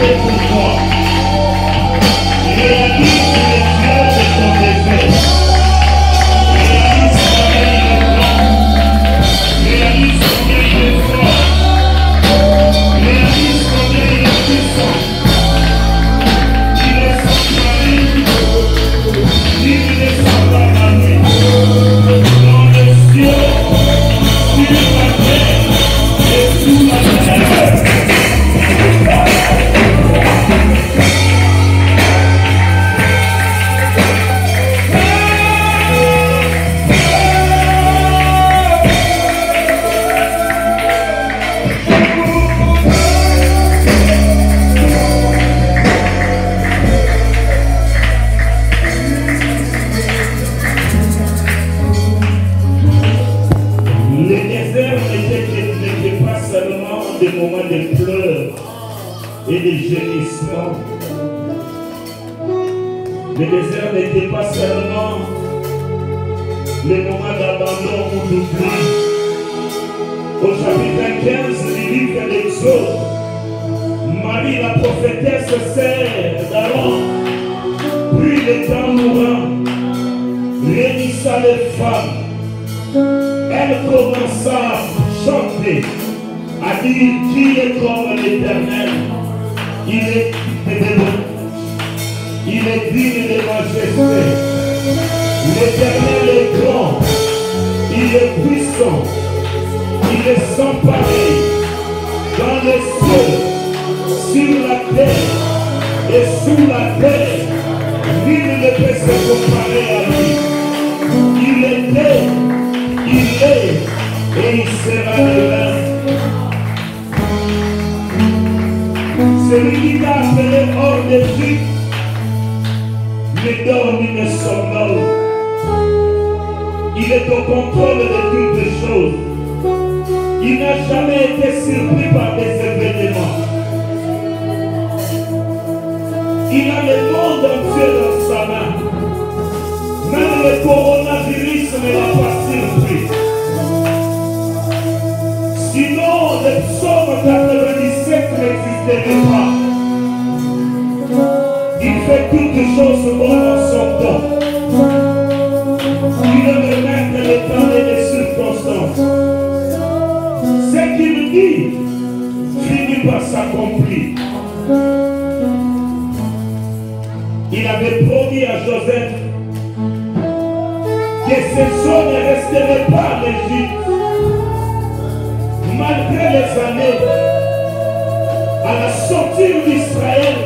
fait pour toi. Réalise les yeux de ton désir. Réalise combien il est grand. Réalise combien il est fort. Réalise combien il est puissant. Il est sans pareil. Il est sans pareil. Dans les cieux, sur la terre et sous la terre. Des moments de pleurs et de gémissements. Le désert n'était pas seulement les moments d'abandon ou d'oubli. Au chapitre 15 du livre d'Exode, Marie la prophétesse sert d'Aaron, prit le tambourin, réunissa les femmes. Elle commença à chanter, à dire qui est comme l'Éternel. Il est bon, il est digne de majesté. L'Éternel est grand, il est puissant, il est sans pareil. Dans les cieux, sur la terre et sous la terre, nul ne peut se comparer à lui. Il était, il est et il sera demain. Celui qui t'a appelé hors d'Égypte ne dort ni ne somnole. Il est au contrôle de toutes choses. Il n'a jamais été surpris par des événements. Il a le monde entier dans sa main. Même le coronavirus ne l'a pas surpris. Sinon, le psaume 97 n'existerait pas. Il fait toutes choses bonnes en son temps. Il remet le temps et les circonstances. Ce qu'il dit finit par s'accomplir. Il avait promis à Joseph que ses eaux ne resteraient pas en Égypte. Malgré les années, à la sortie d'Israël,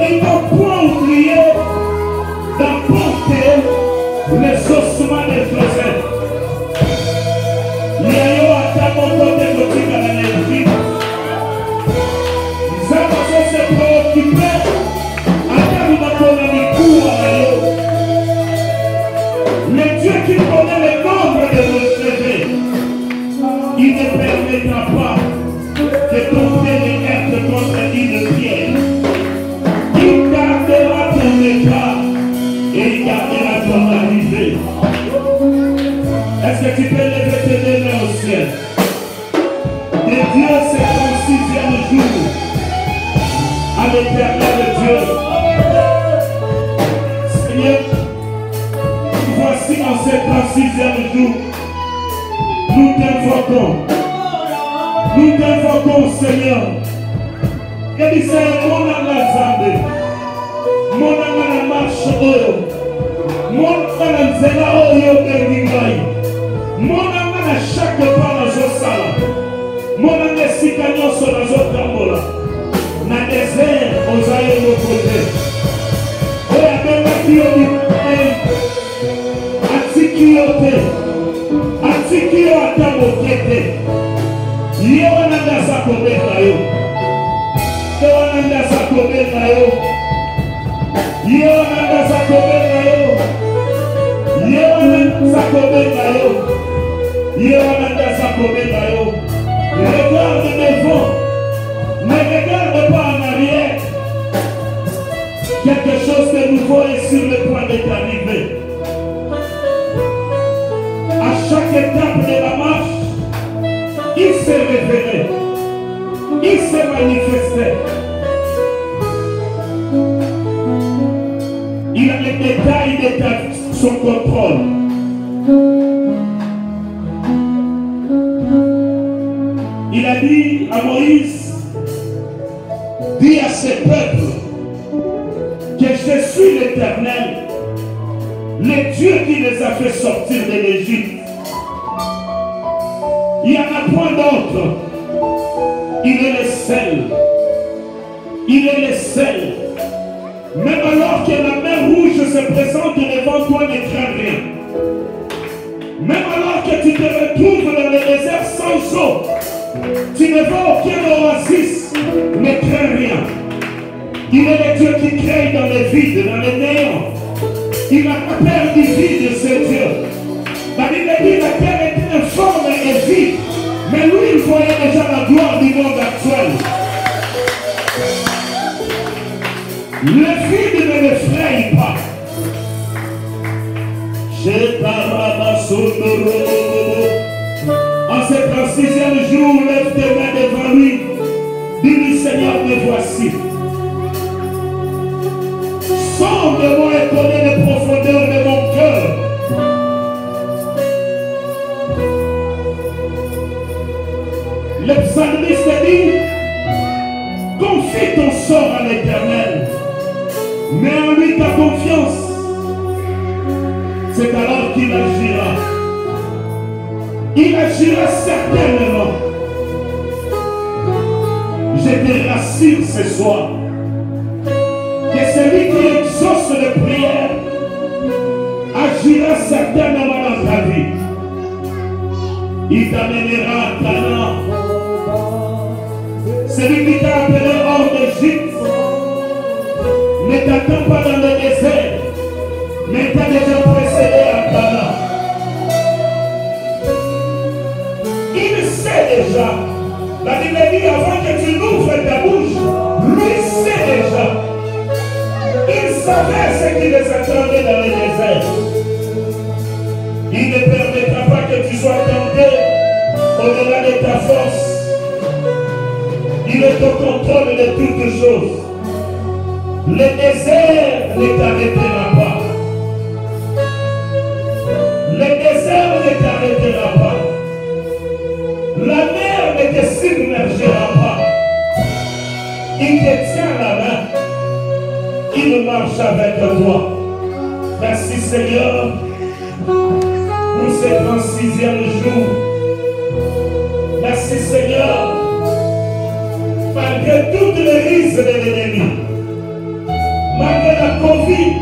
ils n'ont point oublié d'apporter les ossements de Joseph. Il y a eu à ta montagne de Motika dans l'Égypte. Nous avons se préoccupé à ta montagne le Dieu qui connaît le nombre de nos cheveux, il ne permettra pas que ton pied ne heurte contre une pierre. Il gardera ton état et il gardera ton arrivée. Est-ce que tu peux lever tes mains au ciel? De Dieu, c'est ton 6e jour à l'Éternel Dieu. Seigneur, voici en ce 36e jour, nous t'invoquons. Nous t'invoquons, Seigneur. Et dis, c'est mon Zambé, mon marche oyo, mon nzela oyo bengingai, mon chaque pas dans ce salon, mon esika nyonso nazotambola, na désert ozaye nos côtés. Oyo abengaki yo atiki yo te, atiki yo ata moke te. Ye wana nde aza kobeta yo, ye wana nde aza kobeta yo, ye wana nde aza kobeta yo, ye wana nde aza kobeta yo, ye wana nde aza kobeta yo. Regarde devant, ne regarde pas en arrière. Quelque chose de nouveau est sur le point de t'arriver. À chaque étape de la marche, il s'est révélé, il s'est manifesté. Dis à ces peuples que je suis l'Éternel, le Dieu qui les a fait sortir de l'Égypte. Il n'y en a point d'autre. Il est le seul. Il est le seul. Même alors que la mer rouge se présente devant toi, ne crains rien. Même alors que tu te retrouves dans le désert sans eau, tu ne vois aucun oasis, ne crains rien. Il est le Dieu qui crée dans le vide, dans le néant. Il n'a pas peur du vide, ce Dieu. La Bible dit que la terre est informe et vide, mais lui, il voyait déjà la gloire du monde actuel. Le vide ne l'effraie pas. En ce 36e jour, lève tes mains devant lui. Dis-lui, Seigneur, me voici. Sonde-moi et connais les profondeurs de mon cœur. Le psalmiste dit, confie ton sort à l'Éternel. Mets en lui ta confiance. C'est alors qu'il agira. Il agira certainement. Je te rassure ce soir que celui qui exauce les prières agira certainement dans ta vie. Il t'amènera à Canaan. Celui qui t'a appelé hors d'Égypte ne t'attend pas dans le désert, mais t'a déjà précédé à Canaan. Il sait déjà. La Bible dit avant que tu n'ouvres ta bouche, lui sait déjà. Il savait ce qui les attendait dans le désert. Il ne permettra pas que tu sois tenté au-delà de ta force. Il est au contrôle de toutes choses. Le désert ne t'arrêtera pas. Le désert ne t'arrêtera pas. La mer ne te submergera pas. Il te tient la main. Il marche avec toi. Merci Seigneur pour ce 36e jour. Merci Seigneur. Malgré toutes les risques de l'ennemi, malgré la Covid,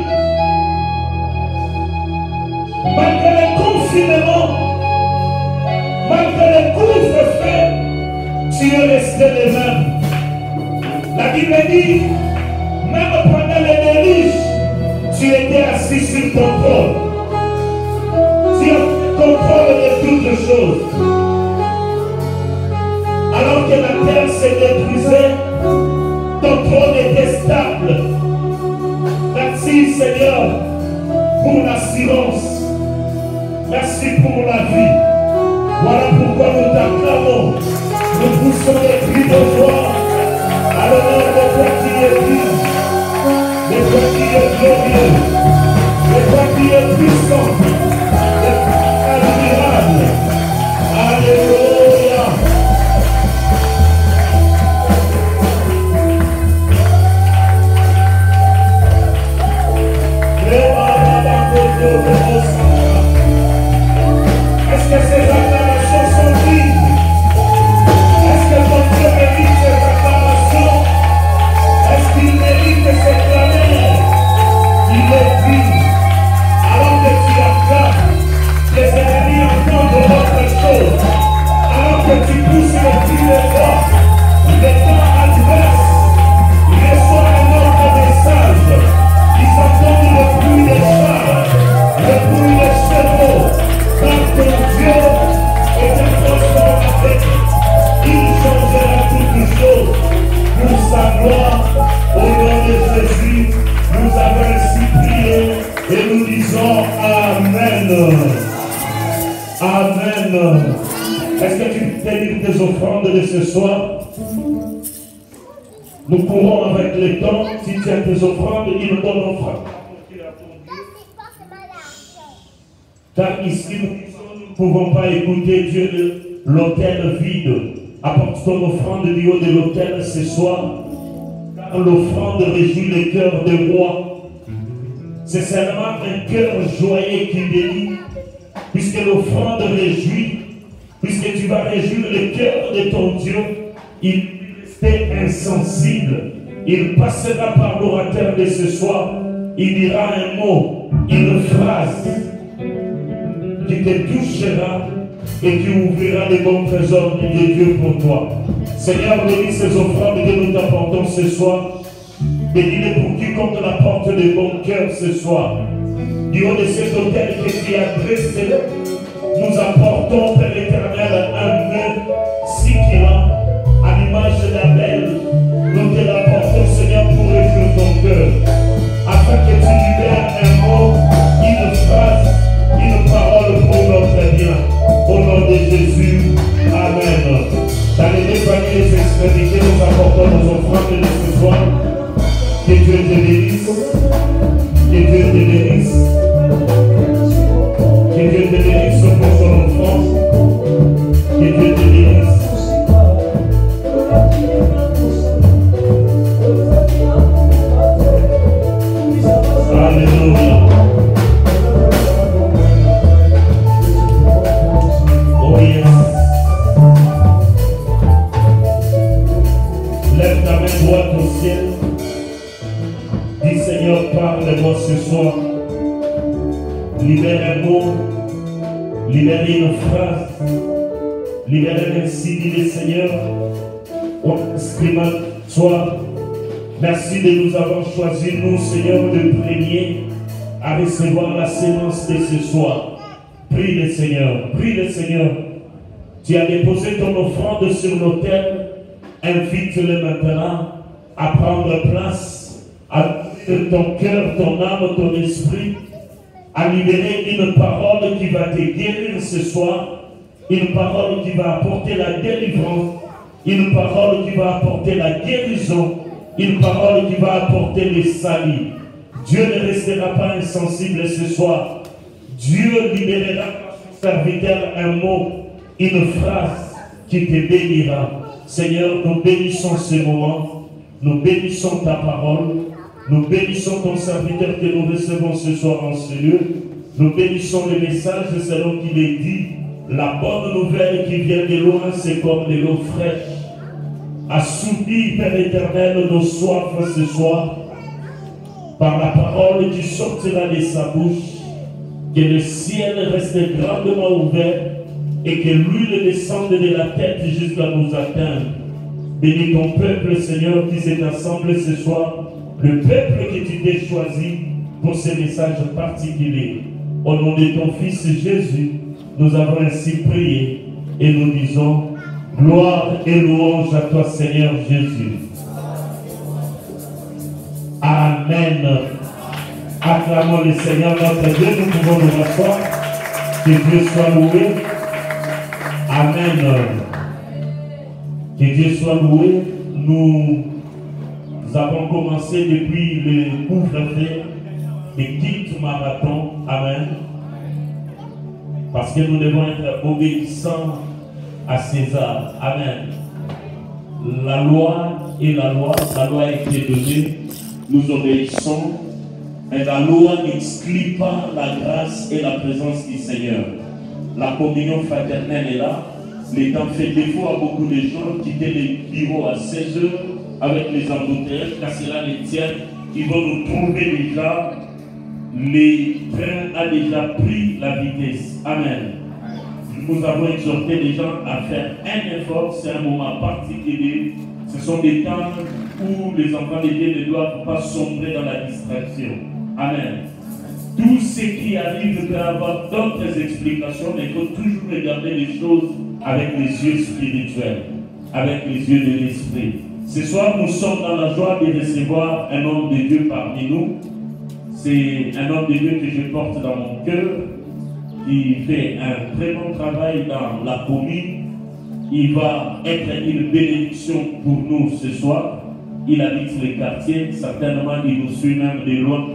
malgré le confinement, malgré le couvre-feu, tu es resté le même. La Bible dit, même pendant les déluges, tu étais assis sur ton trône. Tu as contrôle de toutes choses. Alors que la terre se détruisait, ton trône était stable. Merci Seigneur pour l'assurance. Merci pour la vie. Voilà pourquoi nous t'acclamons. Nous poussons les cris de joie à l'honneur de toi qui es digne, de toi qui es glorieux, de toi qui es puissant, de toi qui es admirable. Alléluia. Est-ce que ces acclamations sont dignes? Est-ce que ton Dieu mérite ces acclamations? Est-ce qu'il mérite ces clameurs? Il est digne. Alors que tu acclames, les ennemis entendent autre chose. Alors que tu pousses le cri de foi, les temps adverses reçoivent un autre message. Ils entendent le bruit des chars, le bruit des chevaux, car ton Dieu est un transformateur. Il changera toutes choses pour sa gloire. Au nom de Jésus, nous avons ainsi prié et nous disons Amen. Amen. Est-ce que tu peux lire tes offrandes de ce soir? Nous courons avec le temps. Si tu as tes offrandes, il nous donne offrande. Car ici, nous ne pouvons pas écouter Dieu de l'autel vide. Apporte ton offrande du haut de l'autel ce soir. l'offrande réjouit le cœur des rois. C'est seulement un cœur joyeux qui bénit, puisque l'offrande réjouit, puisque tu vas réjouir le cœur de ton Dieu. Il est insensible. Il passera par l'orateur de ce soir. Il dira un mot, une phrase qui te touchera et qui ouvrira les bons trésors de Dieu pour toi. Seigneur, bénis ces offrandes que nous t'apportons ce soir. Bénis-les pour quiconque l'apporte de bon cœur ce soir. Du haut de cet autel que tu as dressé, nous apportons, Père éternel, un vœu scintillant à l'image d'Abel. Nous te l'apportons, Seigneur, pour réjouir ton cœur, afin que tu libères un mot, une phrase, une parole pour notre bien. Au nom de Jésus, Amen. Dans les deux familles et extrémités, nous apportons nos offrandes de ce soir. Que Dieu te bénisse. Que Dieu te bénisse. Que Dieu te bénisse pour son offrande. Que Dieu te bénisse. Alléluia. Oh yes. Lève ta main droite au ciel. Dis Seigneur, parle-moi ce soir. Libère un mot. Libère une phrase. Libère ainsi, dit le Seigneur. On exprime toi. Merci de nous avoir choisi, nous, Seigneur, de premier à recevoir la sémence de ce soir. Prie le Seigneur, prie le Seigneur. Tu as déposé ton offrande sur l'autel. Invite-le maintenant à prendre place, à ouvrir ton cœur, ton âme, ton esprit, à libérer une parole qui va te guérir ce soir, une parole qui va apporter la délivrance, une parole qui va apporter la guérison, une parole qui va apporter le salut. Dieu ne restera pas insensible ce soir. Dieu libérera par son serviteur un mot, une phrase qui te bénira. Seigneur, nous bénissons ce moment, nous bénissons ta parole, nous bénissons ton serviteur que nous recevons ce soir en ce lieu, nous bénissons le message selon qu'il est dit, la bonne nouvelle qui vient de loin, c'est comme de l'eau fraîche. Assoupis, Père éternel, nos soifs ce soir, par la parole qui sortira de sa bouche, que le ciel reste grandement ouvert et que l'huile descende de la tête jusqu'à nous atteindre. Bénis ton peuple, Seigneur, qui s'est assemblé ce soir, le peuple que tu t'es choisi pour ce message particulier. Au nom de ton Fils Jésus, nous avons ainsi prié et nous disons gloire et louange à toi, Seigneur Jésus. Amen. Acclamons le Seigneur notre Dieu, nous pouvons nous rasseoir. Que Dieu soit loué. Amen. Que Dieu soit loué. Nous avons commencé depuis le couvre-feu de quitte marathon. Amen. Parce que nous devons être obéissants à César. Amen. La loi a été donnée. Nous obéissons. Mais la loi n'exclut pas la grâce et la présence du Seigneur. La communion fraternelle est là. Les temps fait défaut à beaucoup de gens qui étaient les bureaux à 16 h avec les embouteillages, car cela les tient. Ils vont nous trouver déjà. Les trains a déjà pris la vitesse. Amen. Nous avons exhorté les gens à faire un effort. C'est un moment particulier. Ce sont des temps où les enfants de Dieu ne doivent pas sombrer dans la distraction. Amen. Tout ce qui arrive peut avoir d'autres explications, mais il faut toujours regarder les choses avec les yeux spirituels, avec les yeux de l'esprit. Ce soir, nous sommes dans la joie de recevoir un homme de Dieu parmi nous. C'est un homme de Dieu que je porte dans mon cœur, qui fait un très bon travail dans la commune. Il va être une bénédiction pour nous ce soir. Il habite les quartiers, certainement il nous suit même de loin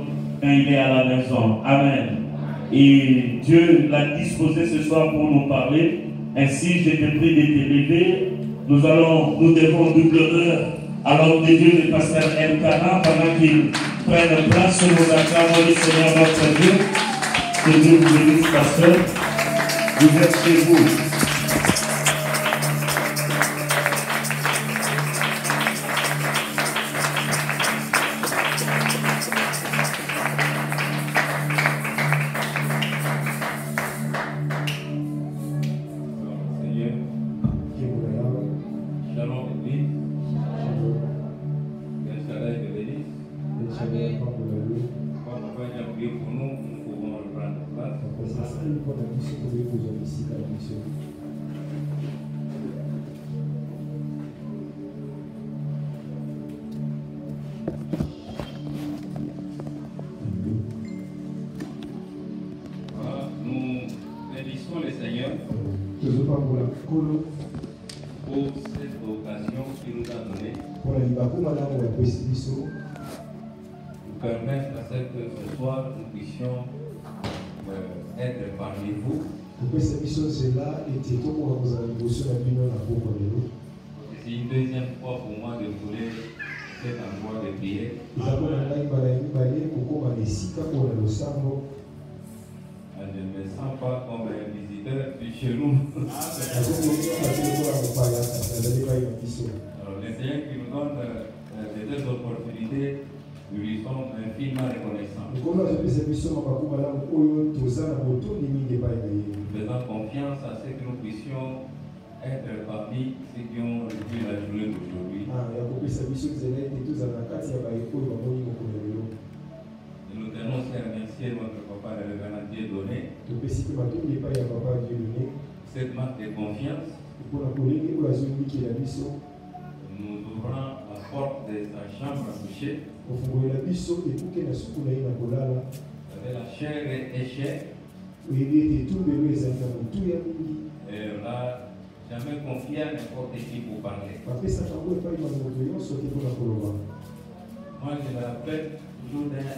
quand il est à la maison. Amen. Et Dieu l'a disposé ce soir pour nous parler. Ainsi, je te prie de te lever. Nous devons double honneur À l'ordre de Dieu, le pasteur Elkana, pendant qu'il prenne place, nous acclamons le Seigneur notre Dieu. Que Dieu vous bénisse, pasteur. Vous êtes chez vous. C'est une deuxième fois pour moi de voler cet endroit de prière. Je ne me sens pas comme un visiteur depuis chez nous. Alors, le Seigneur qui nous donne des opportunités, nous lui sommes infiniment reconnaissants. Faisant confiance à ce que nous puissions être parmi ceux qui ont vécu la journée d'aujourd'hui. Et nous tenons aussi à remercier notre papa, le révérend Dieudonné, cette marque de confiance. Nous ouvrons la porte de sa chambre à coucher. Avec la chair et chair. Et on n'a jamais confié à n'importe qui pour parler. Moi, je me rappelle toujours d'un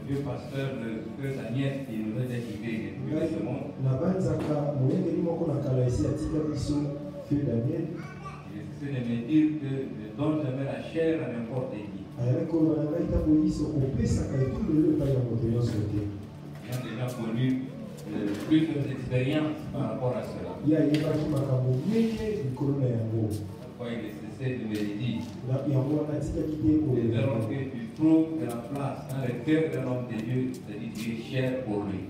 vieux pasteur de Daniel qui nous a quitté depuis ce monde. C'est de me dire que je donne jamais la chair à n'importe qui. On a déjà connu plusieurs expériences par rapport à cela. Pourquoi il est cessé de me le dire. Et alors que tu trouves de la place dans le cœur d'un homme de Dieu, c'est-à-dire que tu es cher pour lui.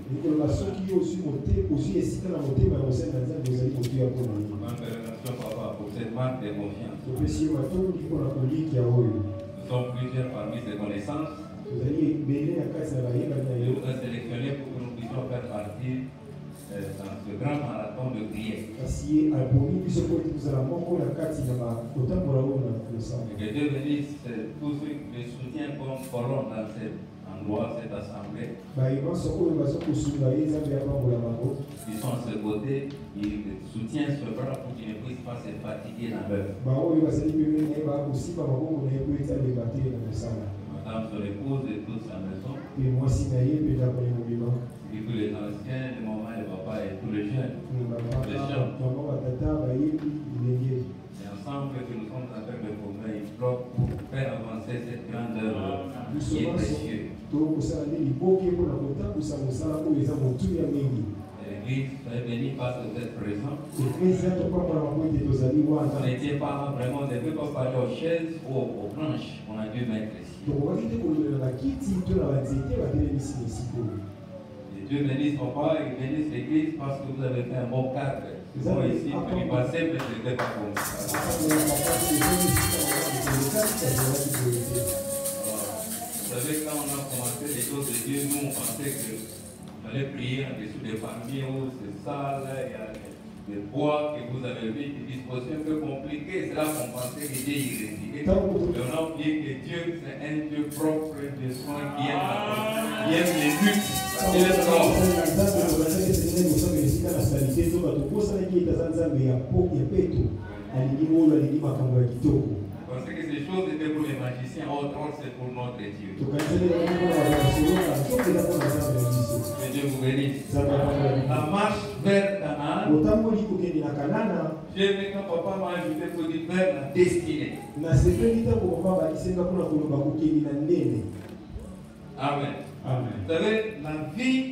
Papa, pour cette marque de confiance. Nous sommes plusieurs parmi ces connaissances. Et vous avez sélectionné pour que nous puissions faire partie dans ce grand marathon de prière. Et que Dieu bénisse tous ceux qui me soutiennent comme colonne dans cet endroit, cette assemblée. Ils sont à ce côté, ils soutiennent ce bras pour qu'ils ne puissent pas se fatiguer dans l'œuvre. Madame son épouse et toute sa maison. Et tous les anciens, les mamans, les papas et tous les jeunes. Les jeunes. Et ensemble que nous sommes en train de former une bloc pour faire avancer cette grande œuvre qui est précieuse. L'église, soyez bénis parce que vous êtes présents. On n'était pas vraiment, on ne devait pas parler aux chaises ou aux planches. On a dû mettre ici. Et Dieu bénisse papa et bénisse l'église parce que vous avez fait un bon cadre. Moi ici, je suis passé, mais je n'étais pas pour ça. Vous savez, quand on a commencé les choses de Dieu, nous on pensait que fallait prier en dessous des palmiers, c'est ça, là, il y a des bois que vous avez mis, des dispositions un peu compliquées. C'est là qu'on pensait que Dieu y résidait. Et on a oublié que Dieu, c'est un Dieu propre, de soins qui aime les luttes. Il est propre. Parce que ces choses chose était pour les magiciens, autre c'est pour notre Dieu. Que Dieu vous bénisse. La marche vers Canaan, j'ai aimé quand papa m'a ajouté pour dire vers la destinée. Amen. Amen. Vous savez, la vie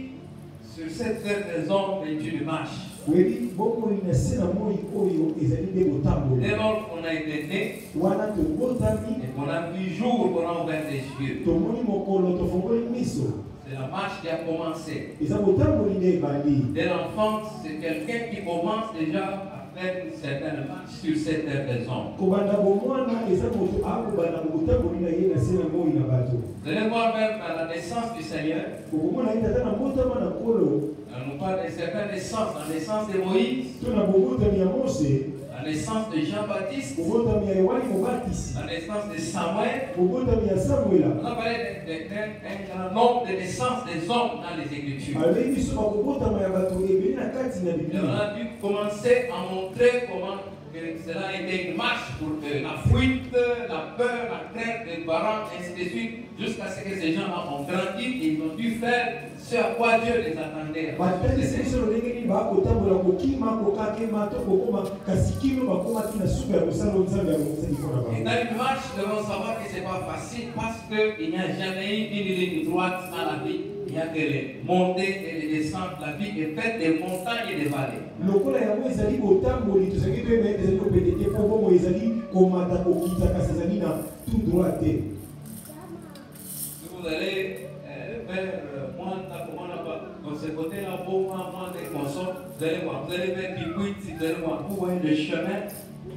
sur cette terre des hommes est une marche. Dès lors qu'on a été né, et qu'on a vu jour, qu'on a ouvert les yeux, c'est la marche qui a commencé. Dès l'enfance, c'est quelqu'un qui commence déjà à faire une certaine marche sur cette terre des hommes. Vous allez voir même à la naissance du Seigneur, on parle de certaines naissances, la naissance de Moïse, la naissance de Jean-Baptiste, la naissance de Samuel. On a parlé d'un grand nombre de naissances des hommes dans les Écritures. Et on a dû commencer à montrer comment cela a été une marche pour la fuite, la peur, la crainte des parents, ainsi de suite, jusqu'à ce que ces gens-là ont grandi et ils ont dû faire ce à quoi Dieu les attendait. Et dans une marche, nous devons savoir que ce n'est pas facile parce qu'il n'y a jamais eu une ligne droite dans la vie. Il y a des montées et des descentes. La vie est faite des montagnes et des vallées. Vous allez vers dans ce côté-là, vous allez voir, vous allez vers Kikwit, vous allez voir, vous voyez le chemin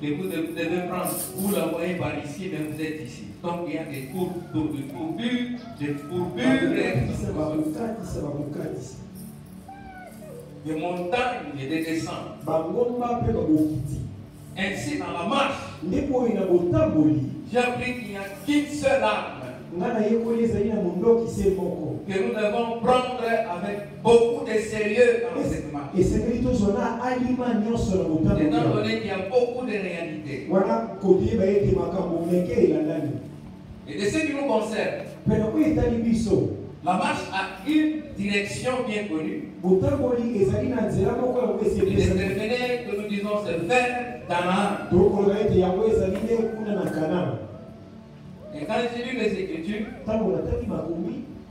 que vous devez prendre. Vous la voyez par ici, mais vous êtes ici. Donc il y a des courbures, des montagnes et des descentes. Ainsi, dans la marche, j'ai appris qu'il n'y a qu'une seule arme que nous devons prendre avec beaucoup de sérieux dans cette marche. Étant donné qu'il y a beaucoup de réalités. Et de ce qui nous concerne, la marche a une direction bien connue. Il est déterminé que nous disons c'est vers Canaan. Et quand j'ai lu les Écritures,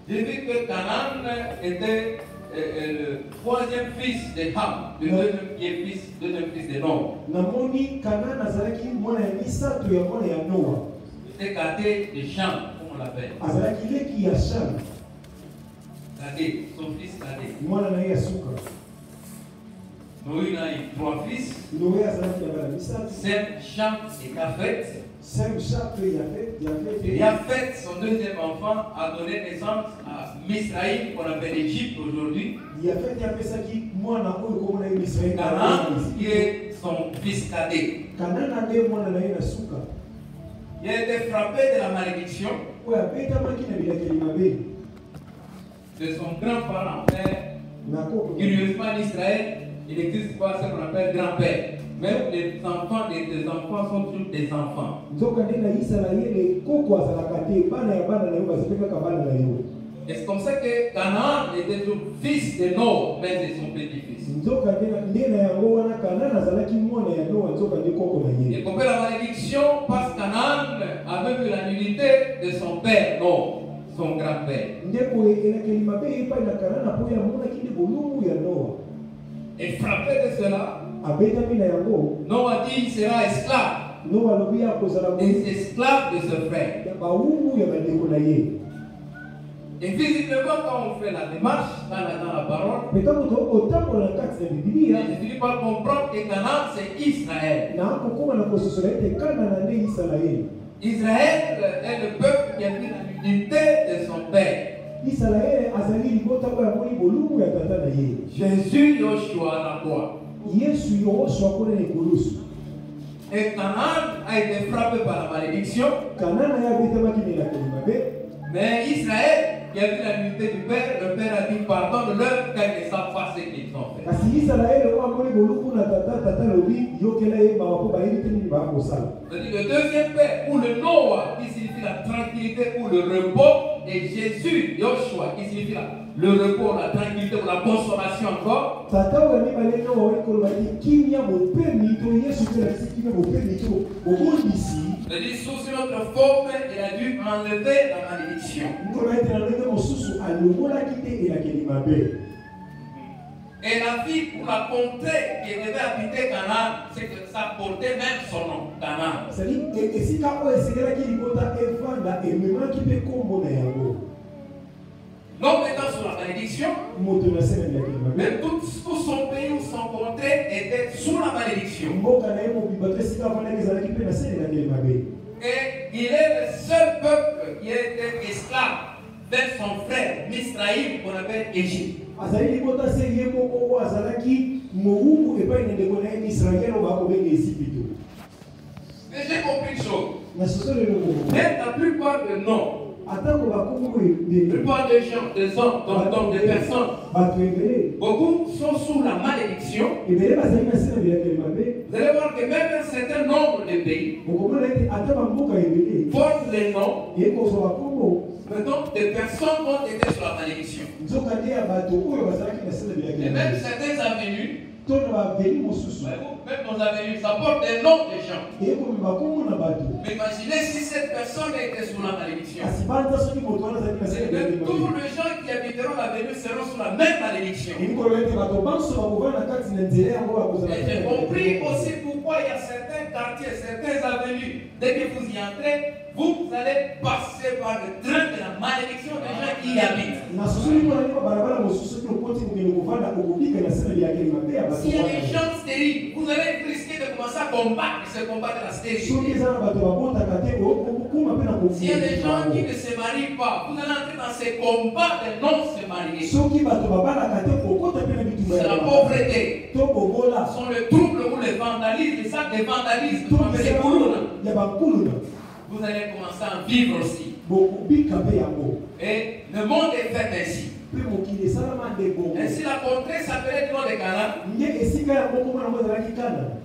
j'ai vu que Canaan était le troisième fils de Ham, le deuxième fils de Noé. Il était cadet de Cham, comme on l'appelle. Cadet, son fils cadet. Noé a eu 3 fils. Sem, Cham et Japheth. Et Japheth, son deuxième enfant, a donné naissance à Misraïm, qu'on appelle Égypte aujourd'hui. Canaan, qui est son fils cadet. Il a été frappé de la malédiction de son grand-parent. Curieusement, en Israël, il n'existe pas ce qu'on appelle grand-père. Même les enfants des enfants sont tous des enfants. Et c'est comme ça que Canaan était le fils de Noé, mais de son petit-fils. Et comme la malédiction, parce que Canaan avait vu la nullité de son père, Noé, son grand-père. Et frappé de cela, Noé a dit qu'il sera esclave. Et esclave de ce frère. Et visiblement, quand on fait la démarche dans la parole, je finis par comprendre que Canaan c'est Israël. Israël est le peuple qui a vu la nudité de son père. Jésus Yoshua la croix. Et Canaan a été frappé par la malédiction. Mais Israël qui a vu la nudité du Père, le Père a dit pardonne-leur car ils ne savent pas ce qu'ils ont fait. C'est-à-dire le deuxième Père, ou le Noah, qui signifie la tranquillité ou le repos, et Jésus, Yoshua, qui signifie le repos, la tranquillité ou la consolation encore. C'est-à-dire, sous une autre forme, il a dû enlever la malédiction. Et la ville ou la contrée qui devait habiter Canaan, c'est que ça portait même son nom, Canaan. L'homme étant sous la malédiction, même tout son pays ou son contrée était sous la malédiction. Et il est le seul peuple qui était esclave vers son frère Misraïm qu'on appelle Égypte. Mais j'ai compris une chose. Même la plupart des noms, la plupart des gens, des hommes, des personnes, beaucoup sont sous la malédiction. Vous allez voir que même un certain nombre de pays portent les noms maintenant des personnes qui ont été sous la malédiction. Et même certaines avenues, même nos avenues, ça porte des noms des gens. Mais imaginez si cette personne était sous la malédiction. C'est que tous les gens qui habiteront l'avenue seront sous la même malédiction. Et j'ai compris aussi pourquoi il y a certains quartiers, certaines avenues. Dès que vous y entrez, vous allez passer par le train de la malédiction des gens qui y habitent. S'il y a des gens stériles, vous allez risquer de commencer à combattre ce combat de la stérilité. S'il y a des gens qui ne se marient pas, vous allez entrer dans ces combats de non se marier. C'est la pauvreté. Ce sont le trouble ou le vandalisme, les actes de vandalisme. Vous allez commencer à en vivre aussi. Et le monde est fait ainsi. Ainsi la contrée s'appelait le nom de Canaan,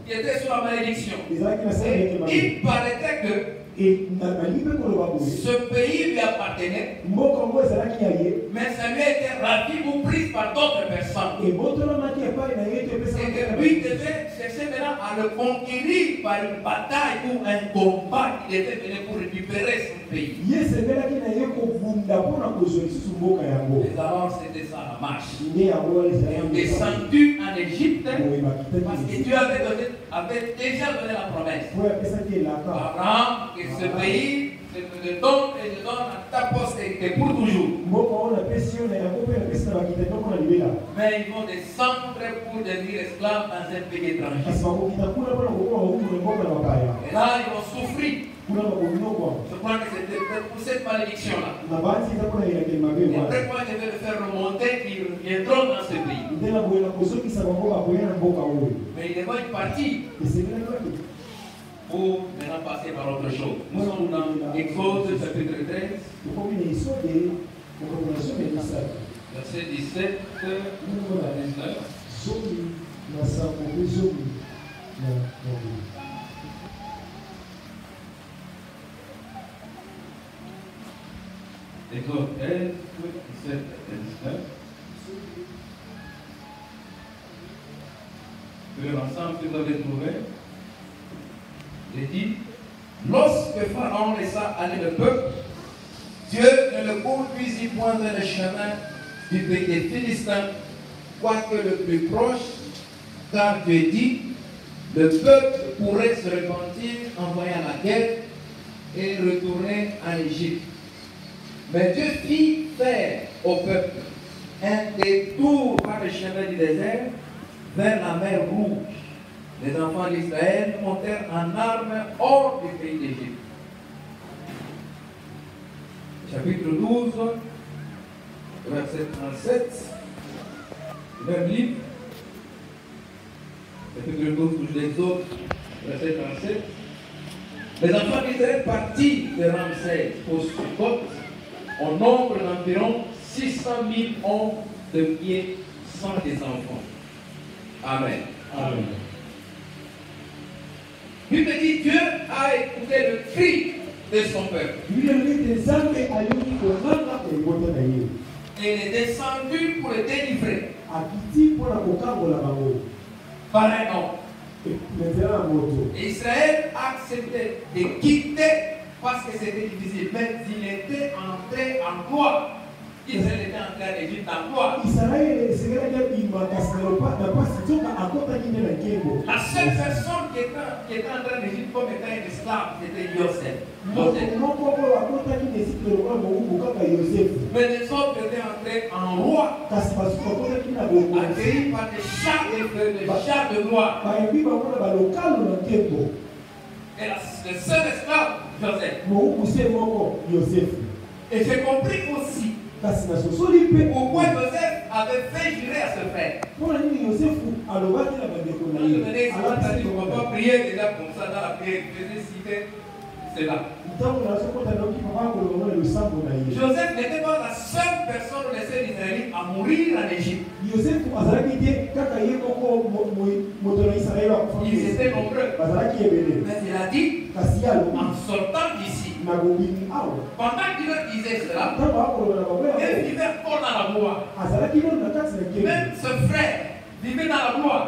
qui était sous la malédiction. Et il paraîtrait que ce pays lui appartenait, mais ça lui a été ravi ou pris par d'autres personnes. Et que lui devait chercher maintenant à le conquérir par une bataille ou un combat qui devait venir pour récupérer son pays. Et alors c'était ça la marche. Ils ont descendu en Égypte parce que Dieu avait déjà donné la promesse. Abraham, que ce pays, je te le donne et je donne à ta postérité pour toujours. Mais ils vont descendre pour devenir esclaves dans un pays étranger. Et là, ils vont souffrir. Je crois que c'était pour cette malédiction-là. Et après, quand je vais le faire remonter, ils reviendront dans ce pays. Mais ils vont partir pour maintenant passer par autre chose. Nous sommes dans Exode chapitre 13, verset 17 à 19. Exode 13, 17 et 19. Tous ensemble, si vous avez trouvé. Il dit, lorsque Pharaon laissa aller le peuple, Dieu ne le conduisit point dans le chemin du pays des Philistins, quoique le plus proche, car Dieu dit, le peuple pourrait se repentir en voyant la guerre et retourner en Égypte. Mais Dieu fit faire au peuple un détour par le chemin du désert vers la mer Rouge. Les enfants d'Israël montèrent en armes hors du pays d'Égypte. Chapitre 12, verset 37, même livre. Chapitre 12 de l'Exode, verset 37. Les enfants d'Israël partirent de Ramsès au Sukkot au nombre d'environ 600 000 hommes de pied sans des enfants. Amen. Amen. Bible dit Dieu a écouté le cri de son peuple. Et il est descendu pour le délivrer par un homme. Israël a accepté de quitter parce que c'était difficile. Mais il était entré en gloire. Israël était entré en Égypte en gloire. La seule personne qui était entrée en Égypte comme étant un esclave, c'était Yosef. Mais les autres étaient entrés en roi, accueillis par des chars de gloire. Et le seul esclave, Joseph. Et j'ai compris aussi pourquoi Joseph avait fait jurer à ce frère. On ne peut pas prier déjà comme ça dans la prière. Je vais citer cela. Joseph n'était pas la seule personne de les Israélites à mourir en Égypte. Ils étaient nombreux. Mais il a dit, en sortant d'ici, pendant qu'il leur disait cela, il vivait encore dans la gloire. Même ce frère vivait dans la gloire.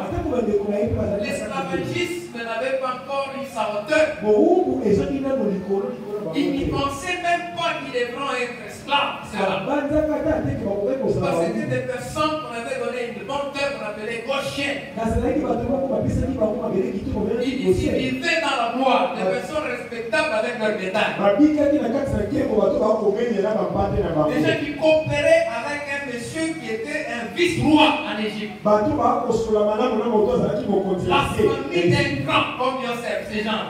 L'esclavagisme n'avait pas encore eu sa hauteur. Il n'y pensait même pas qu'ils devront être esclaves. Parce que c'était des personnes qu'on avait donné une bonne terre qu'on appelait Goshen. Ils vivaient dans la gloire, des personnes respectables avec leur bétail. Des gens qui coopéraient avec un monsieur qui était un vice-roi en Égypte. La famille d'un grand comme Yosef, ces gens.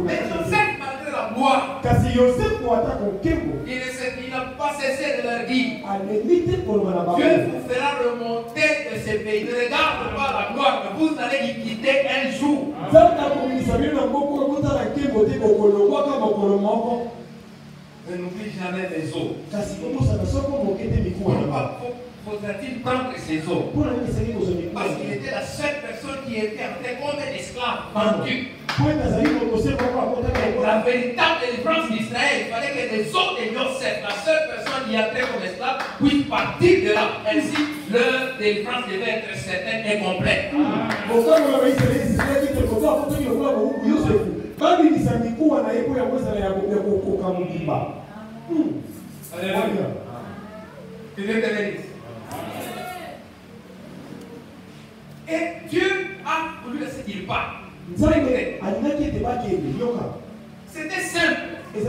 Mais Joseph, malgré la gloire, il n'a pas cessé de leur dire, Dieu vous fera remonter de ce pays. Ne regarde pas la gloire que vous allez y quitter un jour. Ne n'oublie jamais les eaux. Faudrait-il prendre ses eaux? Parce qu'il était la seule personne qui était entrée comme un esclave vendu. La véritable délivrance d'Israël, il fallait que les eaux de Yosef, la seule personne qui entrait comme esclave, puisse partir de là. Ainsi, leur délivrance devait être certaine et complète. Alléluia. Que Dieu te bénisse. Et Dieu a voulu laisser qu'il parte. C'était simple. Il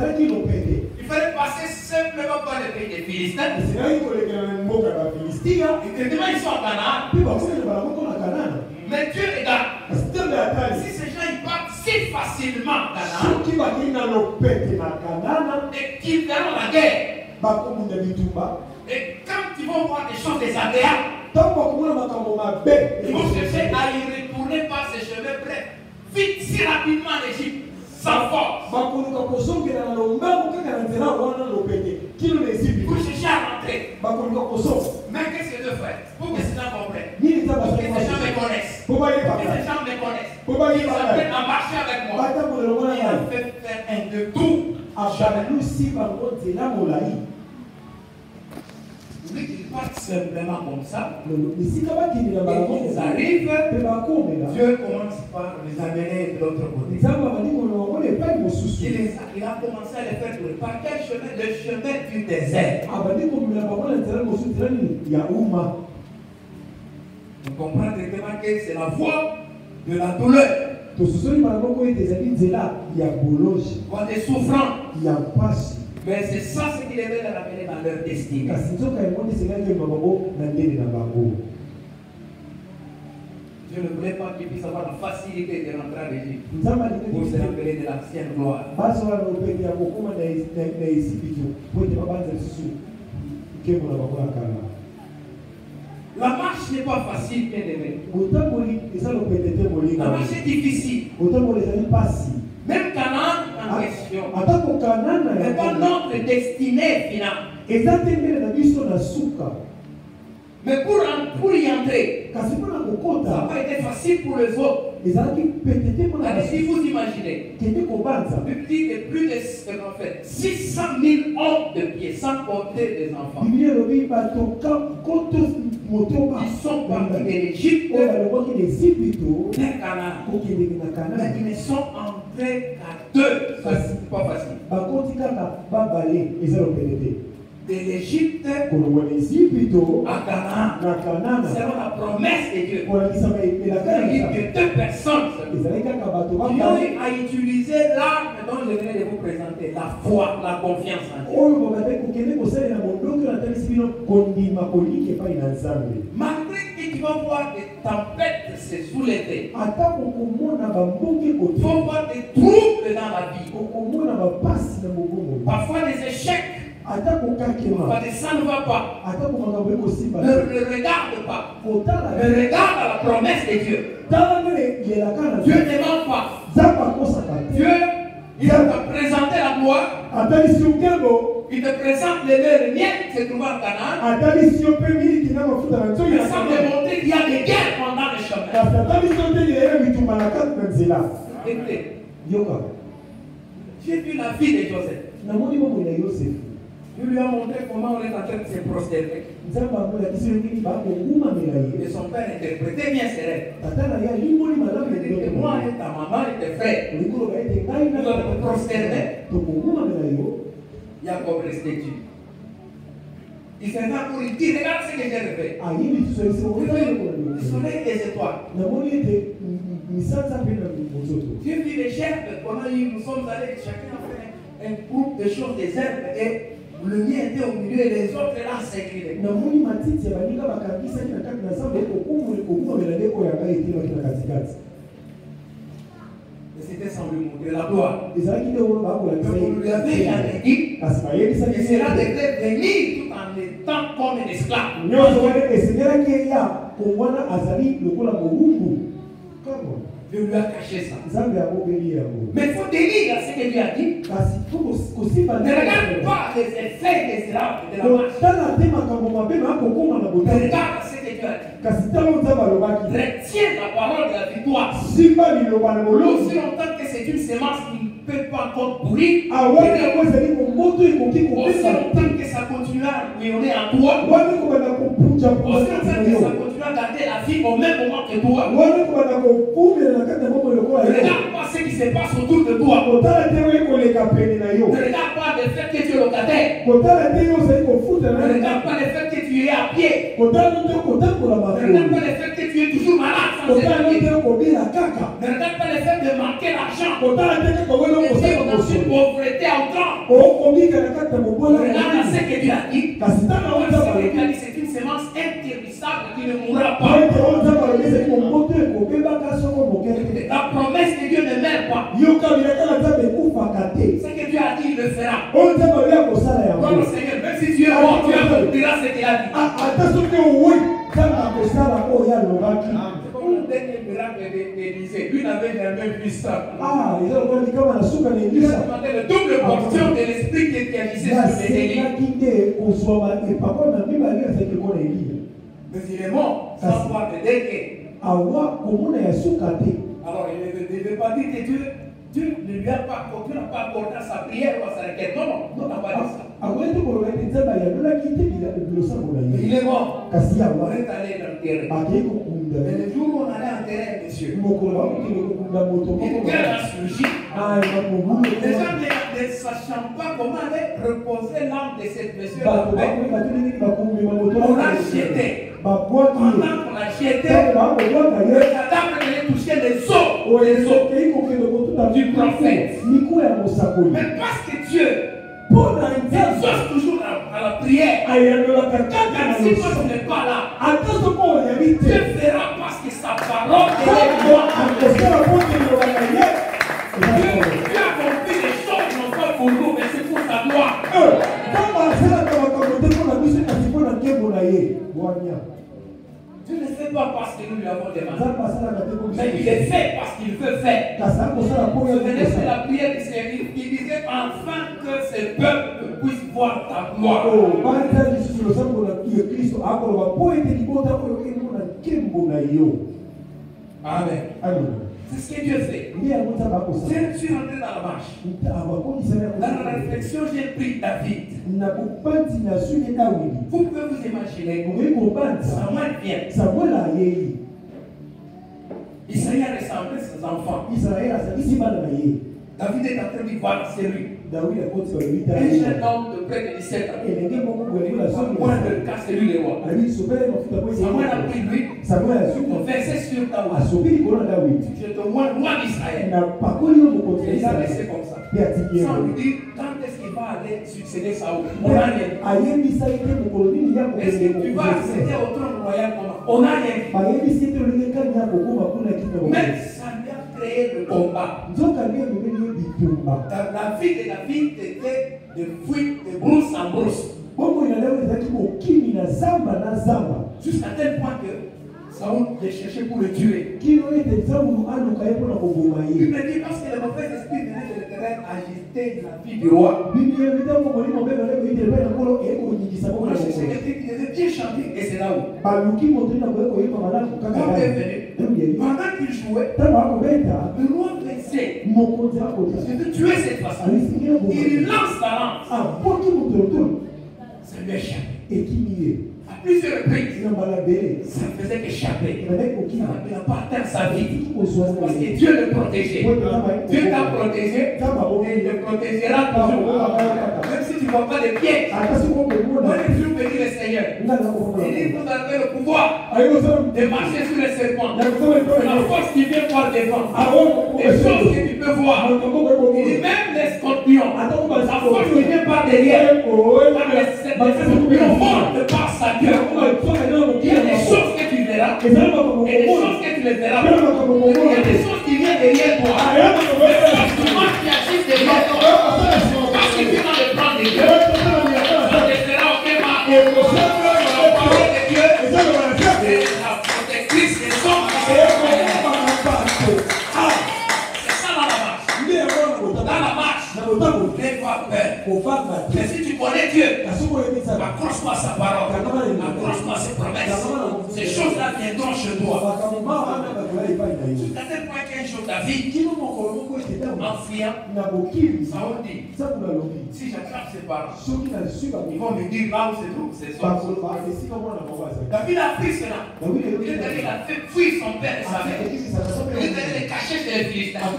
fallait passer simplement par le pays des Philistins. Et demain ils sont à Canaan. Mais Dieu regarde. Si ces gens ils partent si facilement à Canaan et qu'ils verront la guerre. Et quand ils vont voir des choses désagréables, ils vont chercher à y retourner par ces chemins brefs, vite, si rapidement en Égypte, sans force. Ils vont chercher à rentrer. Mais qu'est-ce que Dieu fait pour que ces gens comprennent, pour que ces gens me connaissent, ils apprennent à marcher avec moi. Il a fait faire un de tout. Vous voulez qu'ils partent simplement comme ça. Et qu'ils arrivent, Dieu commence par les amener de l'autre côté. Il a commencé à les faire tourner. Par quel chemin? Le chemin du désert. Vous comprenez directement que c'est la voie de la douleur. Voie des souffrances. Mais c'est ça ce qui les avait ramenés dans leur destinée. Je ne voulais pas qu'ils puissent avoir la facilité de rentrer en Égypte pour se rappeler de l'ancienne gloire. La marche n'est pas facile, bien aimé. La marche est difficile. Même Canaan, en question, destination. Mais pas notre destinée finale. Mais pour y entrer, ça n'a pas été facile pour les autres. Si vous imaginez, il dit que plus de 600 000 hommes de pied, sans compter les enfants, ils sont partis de l'Égypte vers Canaan. Mais ils ne sont entrés qu'à 2. Ça, c'est pas facile. De l'Égypte à Canaan, selon la promesse de Dieu. Il y a que 2 personnes qui ont à utiliser l'arme dont je venais de vous présenter, la foi, la confiance en Dieu. Malgré que tu vas voir des tempêtes se soulever, il faut voir des troubles dans la vie, parfois des échecs. Ça ne va pas. Ne regarde pas. Ne regarde à la promesse de Dieu. Dieu ne ment pas. Dieu, il t'a présenté la gloire. Il te présente les leurs miettes qui se trouvent en Canaan. Mais sans te montrer qu'il y a des guerres pendant le chemin. Écoutez, j'ai vu la vie de Joseph. Dieu lui a montré comment on est en train de se prosterner. Et son père interprétait bien ses rêves. Il dit que moi et ta maman et tes frères, nous allons te prosterner. Jacob restait tu. Il s'est là pour lui dire, regarde ce que j'ai fait. Le soleil et les étoiles. Dieu vit les gerbes. Pendant nous sommes allés, chacun a fait un groupe de choses, des herbes, et le mien était au milieu et les autres là s'inclinaient. C'était sans lui montrer la gloire. On lui avait jamais dit que cela devait venir tout en étant comme un esclave. Dieu lui a caché ça. Mais il faut délier à ce que Dieu a dit. Ne regarde pas les effets de la marche. Ne regarde ce que Dieu a dit. Retiens la parole de la victoire. Aussi longtemps que c'est une semence qui ne peut pas encore pourrir. Aussi longtemps que ça continue à rayonner en toi. Aussi longtemps que ça continue à garder la vie au même moment que toi. Ne regarde pas ce qui se passe autour de toi. Ne regarde pas le fait que tu es locataire. Ne regarde pas le fait que tu es à pied. Ne regarde pas le fait que tu es toujours malade sans épargner. Ne regarde pas le fait de manquer l'argent. Que tu es dans une pauvreté à outrance. Regarde ce que Dieu a dit. Ce que Dieu a dit, c'est une semence impérissable qui ne mourra pas. La promesse de Dieu ne meurt pas. Ce que Dieu a dit, il le fera. Donc le Seigneur, même si Dieu est mort, Dieu accomplira ce qu'il a dit. Le dernier miracle d'Élisée, lui n'avait jamais vu ça. Il a demandé le double portion de l'esprit qui agissait sur les Élis. Mais il est mort sans voir de décret. Alors il ne devait pas dire que Dieu ne lui a pas accordé à sa prière ou à sa requête. Non, on n'a pas dit ça. Il est mort. On est allé l'enterrer. Mais le jour où on allait enterrer monsieur, une guerre a surgi. Les gens ne sachant pas comment aller reposer l'âme de cette monsieur, on l'a jeté. Pendant qu'on l'a jeté, le cadavre allait toucher les os du prophète. Mais parce que Dieu exauce toujours à la prière, quand si toi tu n'es pas là, Dieu fera parce que sa parole est moi. Dieu a compris les choses qui n'ont pas pour nous, mais c'est pour sa gloire. Dieu ne fait fait pas parce que nous lui avons demandé. Mais il est fait parce qu'il veut faire. Vous venez faire la prière du Seigneur. Il disait enfin que ce peuple puisse voir ta gloire. Amen. C'est ce que Dieu fait. Je suis rentré dans la marche. Dans la réflexion, j'ai pris David. Vous pouvez vous imaginer. Samuel vient. Isaïe a ressemblé ses enfants. David est en train de voir la série. Un jeune homme de près de 17 ans. Moi, le cas, c'est lui le roi. Samuel a pris lui. On versait sur David. Je te vois loin d'Israël. Et il a laissé comme ça. Sans lui dire quand est-ce qu'il va aller succéder Saoul. On n'a rien. Est-ce que tu vas accéder au trône royal comment? On n'a rien. Mais ça lui a créé le combat. La vie de David était de fuite de brousse en brousse. Jusqu'à tel point que Saoul les cherchait pour le tuer. Il me dit parce que le mauvais esprit venait de l'Éternel agiter la vie du roi. C'est quelqu'un qui devait bien chanter et c'est là où. Quand il est venu, pendant qu'il jouait, le roi blessé, je veux tuer cette façon. Il lance la lance. Ça lui échappe. À plusieurs reprises, ça ne faisait qu'échapper. Il n'a pas atteint sa vie. Parce que Dieu le protégeait. Dieu t'a protégé et il le protégera toujours. Même si tu ne vois pas les pieds. Moi, j'ai toujours béni le Seigneur. Il dit vous avez le pouvoir de marcher sur les serpents. La force qui vient par devant. Les choses que tu peux voir. Il dit même les scorpions. La force qui vient par derrière. Les scorpions volent de par sa gueule. Il y a des choses que tu verras et des choses que tu ne verras pas. Il y a des choses qui viennent derrière toi. Mais tu vois qui agissent derrière toi. Parce que tu vas le prendre de Dieu. Ça ne fera aucun mal. La parole de Dieu est la protectrice des hommes. C'est ça dans la marche. Dans la marche, n'aie pas peur. Mais si tu connais Dieu, accroche-toi à sa parole, accroche-toi à ses promesses. Ces choses-là viendront chez toi. Jusqu'à tel point qu'un jour David, en fuyant, Saoul dit, si j'attrape ses parents, ils vont me dire là où se trouve ses hommes. David a pris cela. Il est allé fuir son père et sa mère. Il est allé les cacher chez les Philistins.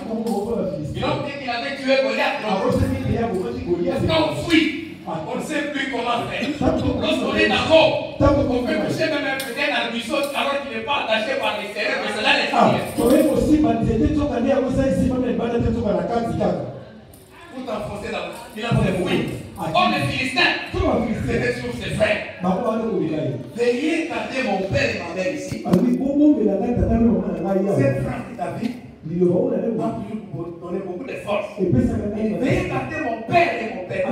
Ils ont dit qu'il avait tué Goliath. Quand on fuit, on ne sait plus comment faire. Lorsqu'on est d'accord, on peut toucher même un petit dans le buisson alors qu'il n'est pas attaché par les serrures, mais c'est là les serrures. Vous t'enfoncez là. Il a fait oui. Or les Philistins, c'était sur ses frères. Veuillez garder mon père et ma mère ici. C'est frère de David. Il donner beaucoup de force. Veuillez garder mon père et mon père.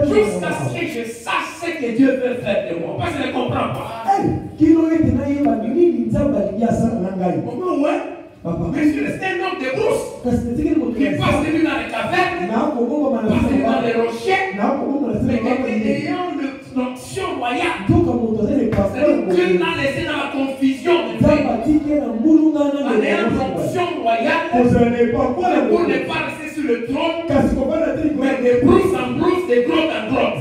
Jusqu'à ce que je sache ce que Dieu veut faire de moi. Parce que je ne comprends pas. Monsieur, c'est un homme de brousse. Il passe de lui dans les cavernes, passe de lui dans les rochers, mais était ayant l'onction royale. Dieu l'a laissé dans la confusion de Dieu. En ayant l'onction royale, pour ne pas rester sur le trône, mais de brousse en brousse, de grotte en grotte.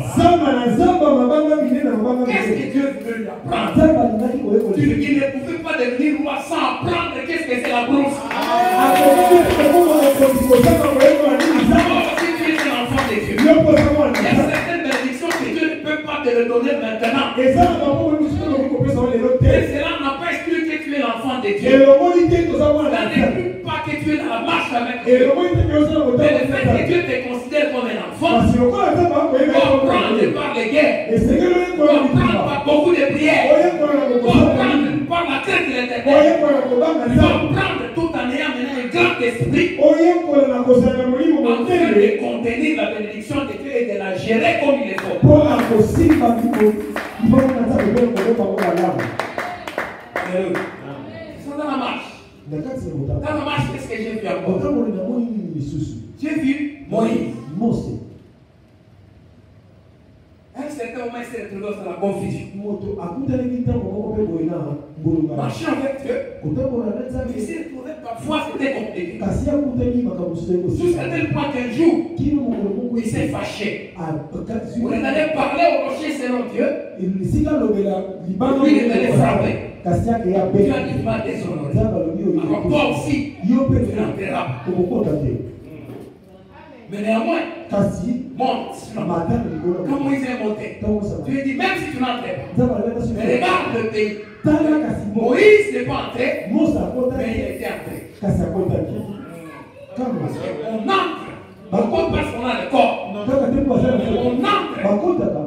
Qu'est-ce que Dieu veut lui apprendre? Il ne pouvait pas devenir roi sans apprendre qu'est-ce que c'est la brousse. Si tu es un enfant de Dieu, il y a certaines bénédictions que Dieu ne peut pas te le donner maintenant. Et cela n'a pas exclu que tu es l'enfant de Dieu. Ça n'exclut pas que tu es dans la marche avec Dieu. Mais le fait que Dieu te considère comme un enfant, tu vas prendre par les guerres, tu vas prendre par beaucoup de prières, tu vas prendre par la crainte de l'Éternel, tu vas prendre tout en ayant mené un grand esprit afin de contenir la bénédiction de Dieu et de la gérer comme il est faut. Alléluia. Ils sont dans la marche. Dans la marche, qu'est-ce que j'ai vu encore? J'ai vu Moïse. À un certain moment, il s'est retrouvé dans la confusion. Marcher avec Dieu. Il s'est retrouvé parfois, c'était compliqué. Jusqu'à tel point qu'un jour, il s'est fâché. On est allé parler au rocher selon Dieu. Lui, il est allé frapper. Tu as dit, tu m'as déshonoré. Alors toi aussi, tu l'enterras. Mais néanmoins, monte. Quand Moïse est monté, tu lui dis, même si tu n'entres pas, mais regarde le pays. Moïse n'est pas entré, mais il était entré. Parce qu'on entre. Pourquoi? Parce qu'on a le corps. On entre.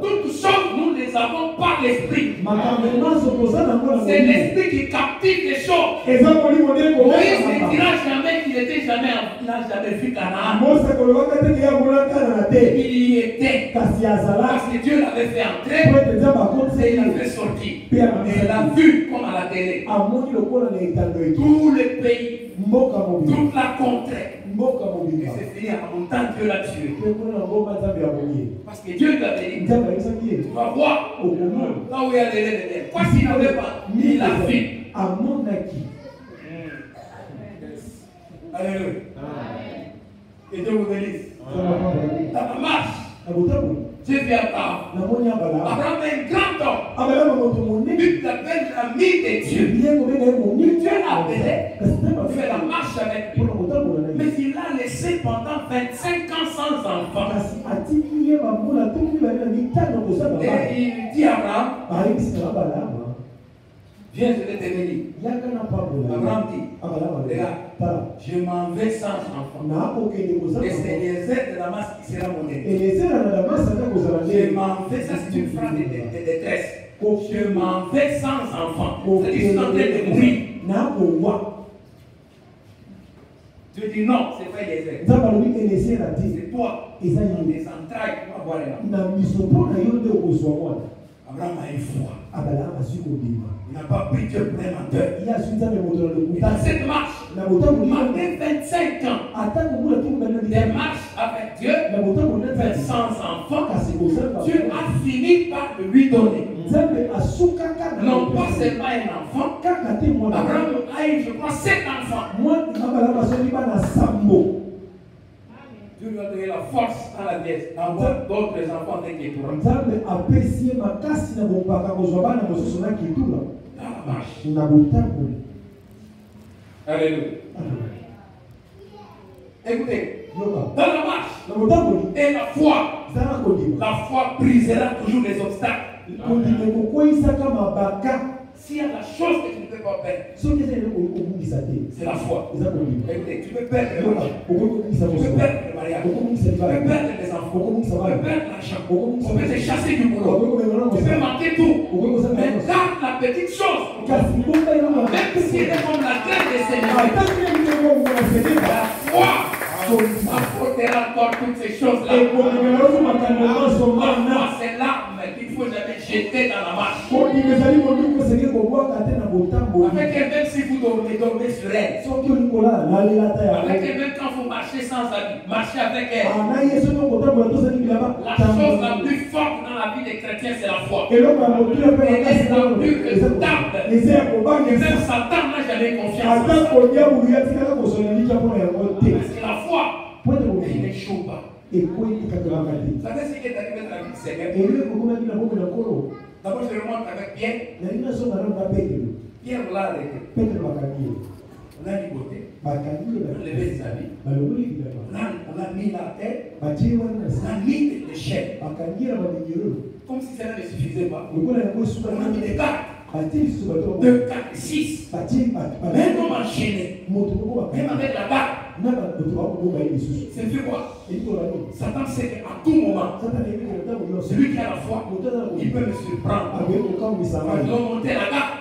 Toutes choses, nous les avons par l'esprit. C'est l'esprit qui captive les choses. Moïse ne dira jamais qu'il n'a jamais vu Canaan. Il y était. Parce que Dieu l'avait fait entrer et il l'a fait sortir. Et il a vu comme à la télé. Tout le pays, toute la contrée. Et c'est fini, en montant, Dieu l'a tué. Parce que Dieu lui avait dit, tu vas voir là où il y a les lèvres. Quoi s'il n'avait pas mis la vie? Alléluia. Et Dieu vous bénisse. Dans la marche, Dieu vient à Abraham est un grand homme. Il l'appelle l'ami de Dieu. Dieu l'a appelé, fait la marche avec lui. Mais il l'a laissé pendant 25 ans sans enfant. Et il dit à Abraham, viens, je vais te bénir. Abraham dit, regarde, je m'en vais sans enfant. Et c'est Eliezer de Damas qui sera mon aîné. Je m'en vais, ça c'est une phrase de détresse. Je m'en vais sans enfant. C'est-à-dire que je suis en train de mourir. Tu dis non, c'est pas Eliezer. C'est toi. Des entrailles, tu vas voir là. Abraham a eu foi. Il n'a pas pris Dieu pour un menteur. Et dans cette marche, malgré 25 ans, des marches avec Dieu, sans enfant, Dieu a fini par lui donner. Non pas seulement un enfant, Abraham a eu, je crois, 7 enfants. Dieu lui a donné la force à la vieillesse d'avoir d'autres enfants avec les tours. Dans la marche. Alléluia. Écoutez, dans la marche et la foi brisera toujours les obstacles. S'il y a la chose que tu ne peux pas perdre, c'est la foi. Écoutez, tu peux perdre le mariage, tu peux perdre le mariage, tu peux perdre les enfants, tu peux perdre l'argent, tu peux te chasser du boulot, tu peux manquer tout. Mais garde la petite chose, même si elle est comme la terre des Seigneurs, la foi apportera encore toutes ces choses-là. C'est l'arme qu'il faut jamais jeter dans la marche. Avec elle, même si vous dormez sur elle. Avec elle, même quand vous marchez sans habit, marchez avec elle. La chose la plus forte dans la vie des chrétiens, c'est la foi. Elle est la plus redoutable. Et même Satan n'a jamais confiance. Parce que la foi, il n'échoue pas. Vous savez ce qui est arrivé dans la vie du Seigneur? D'abord, je remonte avec Pierre. Pierre, on l'a arrêté. On a ligoté. On a levé les habits. On a mis la tête. On a mis l'échelle. Comme si cela ne suffisait pas. On a mis des cartes. 2, 4, 6. Même on enchaîné. Même avec la barre. C'est fait quoi? Satan sait qu'à tout moment, celui qui a la foi, il peut me surprendre. Il doit monter la barre.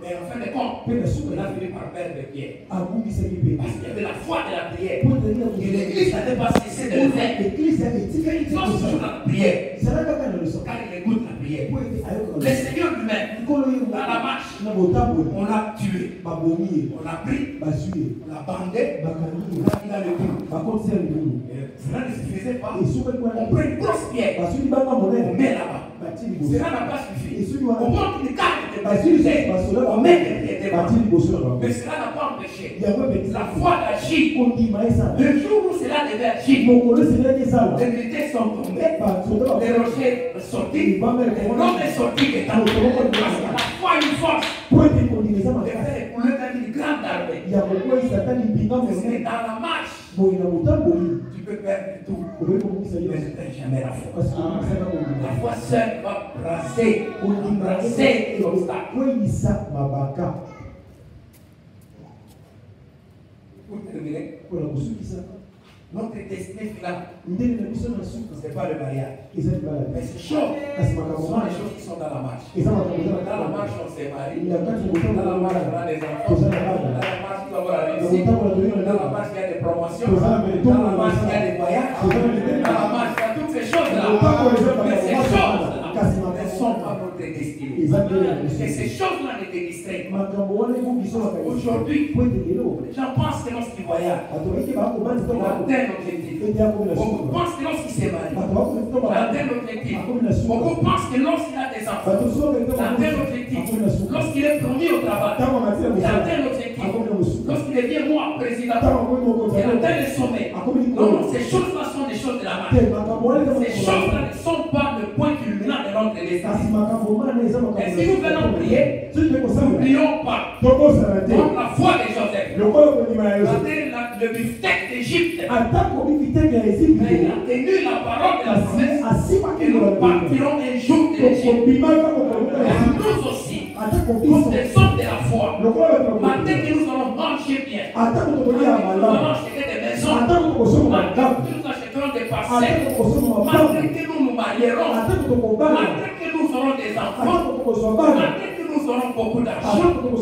Mais en fin de compte, on a fini par perdre Pierre. Parce qu'il y avait la foi de la prière. Et l'église n'avait pas cessé de le faire. Il pense toujours à la prière. Car il écoute la prière. Le Seigneur lui-même, dans la marche, on l'a tué, on l'a pris, on l'a bandé, on l'a mis dans le trou. Cela ne suffisait pas. On prend une grosse pierre, on met là-bas. Cela n'a pas suffi. On monte une carte de baptisé, on met des pieds devant. Mais cela n'a pas empêché la foi d'agir. Le jour où cela devait agir, les militaires sont tombés, les rochers sont sortis, l'homme est sorti des temps. Parce que la foi a une force de faire écouler même une grande armée. Parce que dans la marche, tu peux perdre tout, mais tu ne perds jamais la foi. La foi seule va brasser l'obstacle. Pour terminer, notre destinée finale, ce n'est pas le mariage. Mais ces choses sont les choses qui sont dans la marche. Dans la marche, on s'est marié. Dans la marche, on a des enfants. Dans la marche, nous avons la réussite. Dans la marche, il y a des promotions. Dans la marche, il y a des voyages. Dans la marche, il y a toutes ces choses-là. Mais ces choses-là ne sont pas notre destinée. Et ces choses-là ne te distraient pas. Aujourd'hui, les gens pensent que lorsqu'ils voyagent, on atteint l'objectif. Beaucoup pensent que lorsqu'il s'est marié, on atteint l'objectif. Beaucoup pensent que lorsqu'il a des enfants, on atteint l'objectif. Lorsqu'il est promu au travail, il atteint l'objectif. Lorsqu'il devient moi président, il atteint le sommet. Non, ces choses-là sont des choses de la marche. Ces choses-là ne sont pas le point culminant de notre destin. Et si nous venons prier, n'oublions pas contre la foi de Joseph. Le buffet d'Égypte. Mais il a tenu la parole de la promesse et nous partirons un jour de l'Égypte. Nous aussi, nous des hommes de la foi. Maintenant que nous allons manger bien, nous allons acheter des maisons, maintenant que nous achèterons des parcelles, maintenant que nous nous marierons, maintenant que nous aurons des enfants, maintenant que nous aurons beaucoup d'argent, nous ne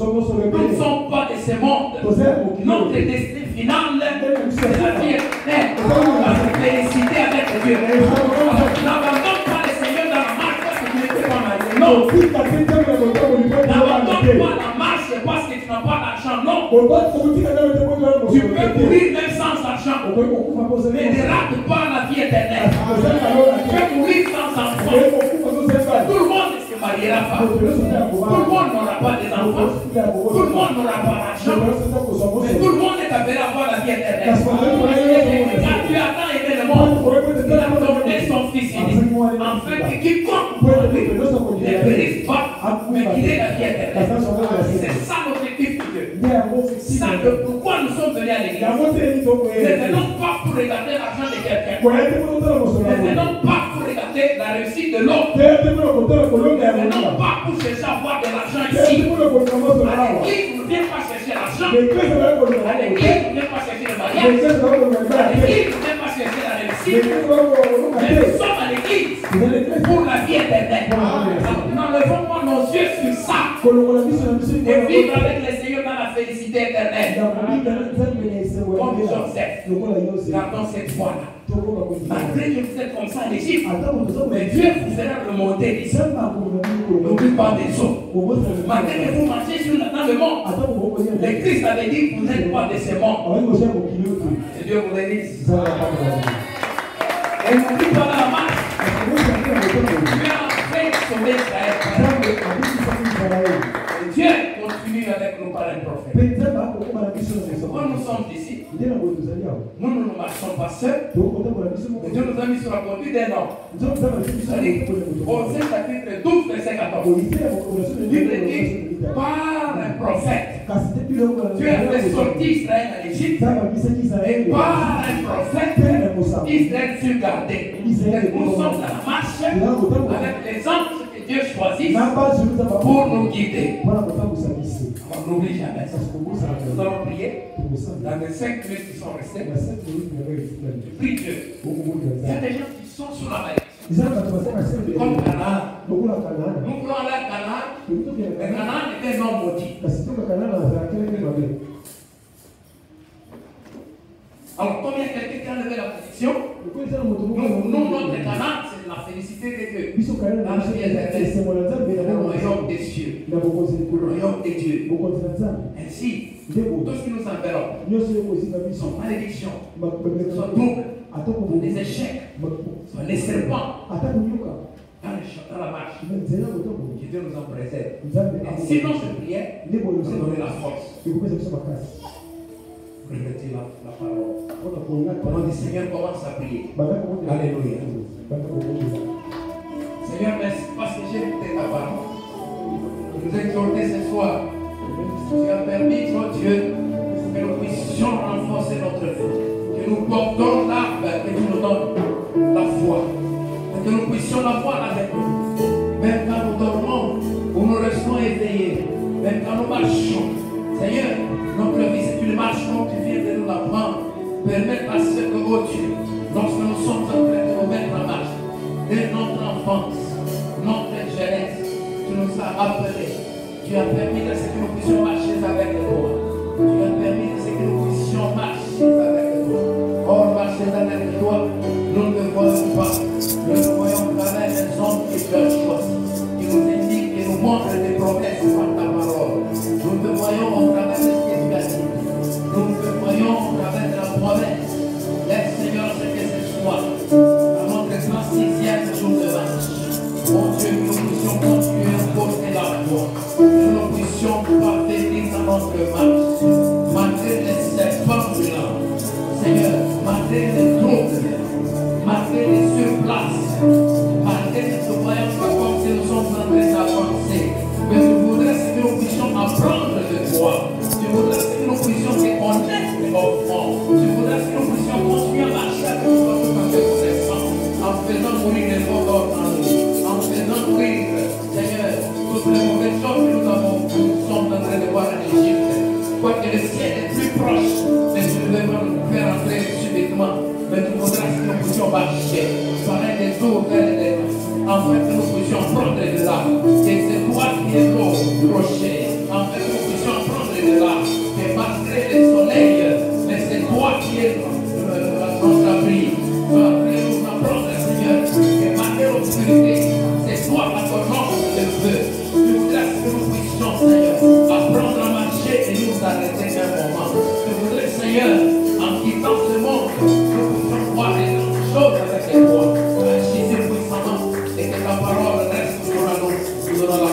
sommes pas de ce monde. Notre destinée finale, c'est la vie éternelle. La félicité avec Dieu. N'abandonne pas le Seigneur dans la marche parce que tu n'étais pas marié. Non. N'abandonne pas la marche parce que tu n'as pas d'argent. Non. Tu peux courir même sans argent. Mais ne rate pas la vie éternelle. Tu peux courir sans enfant. Tout le monde ne se mariera pas. Tout le monde n'aura pas des enfants. Tout le monde n'aura pas d'argent. Mais tout le monde est appelé à avoir la vie éternelle. Quand tu as tant aimé le monde, il a donné son fils unique. En fait, que quiconque ne périsse pas, mais qu'il ait la vie éternelle. C'est ça l'objectif de Dieu. C'est ça pourquoi nous sommes venus à l'église. Ne venons pas pour regarder l'argent de quelqu'un. Ne venons pas pour regarder la réussite de l'autre. Ne venons pas pour chercher à avoir de l'argent ici. À l'église, on ne vient pas chercher l'argent. À l'église, on ne vient pas chercher le mariage. À l'église, on ne vient pas chercher la réussite. Mais nous sommes à l'église pour la vie éternelle. N'enlevons pas nos yeux sur ça. Et vivre avec le Seigneur dans la félicité éternelle. Comme Joseph, gardons cette foi-là. Malgré que vous êtes comme ça en Égypte, mais Dieu vous fera remonter ici. N'oublie pas des autres. Malgré que vous marchez dans le monde, le Christ avait dit que vous n'êtes pas de ce monde. Que Dieu vous bénisse. Et n'oublie pas la marche. Dieu a fait sauver Israël. Et Dieu continue avec nous par un prophète. Quand nous sommes ici, nous ne marchons pas seuls. Mais Dieu nous a mis sur la conduite d'un homme. C'est-à-dire, Osée chapitre 12, verset 14. Il dit par un prophète. Dieu a fait sortir Israël à l'Égypte. Et par un prophète, Israël fut gardé. Nous sommes dans la marche avec les anges que Dieu choisit pour nous guider. On n'oublie jamais. Nous allons prier dans les 5 minutes qui sont restées. Prie Dieu. Il y a des gens qui sont sur la malédiction. Comme Canaan. Nous voulons aller à Canaan. Mais Canaan était non maudit. Alors, combien quelqu'un qui a levé la malédiction? bénédiction. Nous, notre Canaan, c'est la félicité de Dieu. Dans la vie éternelle, le royaume des cieux, le royaume des dieux. Ainsi, tout ce qui nous enveloppe, son malédiction, son double, les échecs, les serpents, dans la marche, que Dieu nous en préserve. Et sinon, je priais, nous donner la force. Répétez la parole. Comment dit Seigneur, commence à prier. Alléluia. Seigneur, merci parce que j'ai écouté ta parole. Nous exhorter ce soir. Tu as permis, toi Dieu, que nous puissions renforcer notre foi. Que nous portons l'arme que tu nous donnes, la foi. Que nous puissions la voir avec nous. Même quand nous dormons, ou nous restons éveillés. Même quand nous marchons. Seigneur, notre vie, c'est une marche comme tu viens de nous l'apprendre. Permettre à ce que, oh Dieu, lorsque nous sommes en train de nous mettre en marche, dès notre enfance, notre jeunesse, tu nous as appelés. Tu as permis de ce que nous puissions marcher avec toi. Tu as permis de ce que nous puissions marcher avec toi. Or, marcher avec toi, nous ne te voyons pas. Nous ne voyons qu'à travers les hommes que tu as choisis, qui nous indiquent et nous montrent des promesses par ta parole. Nous te voyons au travers de ce que tu as dit. Nous te voyons au travers de la promesse. Laisse Seigneur ce que ce soit. À notre 36e jour de marche. Mon Dieu, que nous puissions continuer à porter la foi. Que nous puissions parvenir dans notre marche. Malgré les serpents brûlants. Seigneur, malgré les troubles, malgré les surplaces, malgré que nous voyons pas comme si nous sommes en train d'avancer. Mais tu voudrais que nous puissions apprendre de toi. Tu voudrais que nous puissions te connaître au fond. Tu voudrais que nous puissions continuer à marcher avec toi tout en te connaissant. En faisant mourir les autres en nous. En faisant mourir, Seigneur, toutes les mauvaises choses que nous sommes en train de voir en Égypte. Quoique le ciel est plus proche, mais tu ne veux pas nous faire entrer subitement. Mais tu voudrais que nous puissions marcher. Par un des eaux vers les afin que nous puissions prendre de là. Et c'est toi qui es l'eau rocher. Afin que nous puissions prendre de là. Et malgré le soleil, mais c'est toi qui es notre abri. Tu as appris nous apprendre, Seigneur. Et malgré l'obscurité, c'est toi qui as ton nom de feu. Tu voudrais que nous puissions, Seigneur, apprendre à marcher et nous arrêter d'un moment. Tu voudrais, Seigneur, en quittant ce monde, nous puissions voir les choses avec les voix. Jésus puissamment. Et que ta parole reste pour nous. Nous donnons la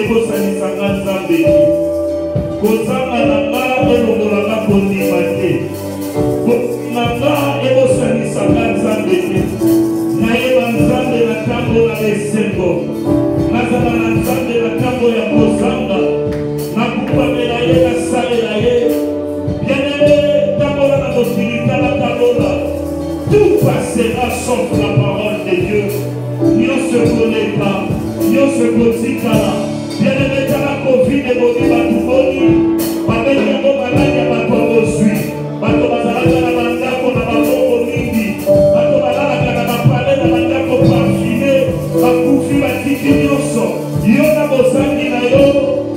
ekosanisa nga Nzambe te. Kozanga na nga elongola nga kondima te. Kozanga nga ekosanisa nga Nzambe te. Nayeba Nzambe na ntango na esengo. Nazala na Nzambe na ntango ya kozanga. Nakupamela ye nasalela ye. Bien-aimé, tambola na mokili tala talola. Tout passera sauf la parole de Dieu. Dieu se connaît pas. Dieu se kotikala. Bien-aimé, tala Covid et boni batuboni. Babeli yango maladi ya bato bozwi. Bato bazalaka na bandako na babongo mingi. Bato balalaka na bapale na bandako parfumé. Bakufi batiki nyonso. Yo na bozangi na yo.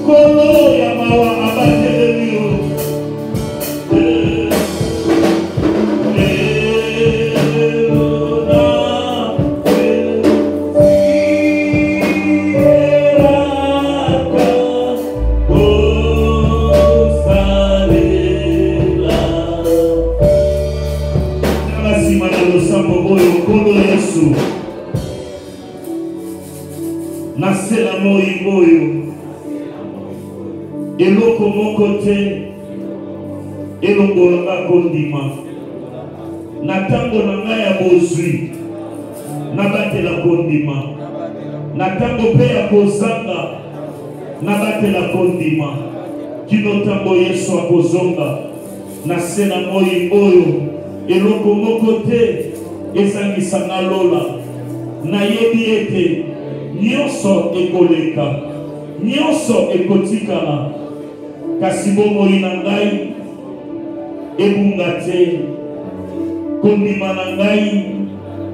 Kolo ya mawa abatelemi yo. Nasela moi oyo eloko moko te elongolanga kondima na ntango na ngai ya bozwi nabatela kondima na ntango mpe ya kozanga nabatela kondima kino ntango Yesu akozonga. Nasela moi oyo eloko moko te ezangisanga lola. Nayebi ete nyonso ekoleka, nyonso ekotikala, kasi bomoi na ngai ebunga te, kondima na ngai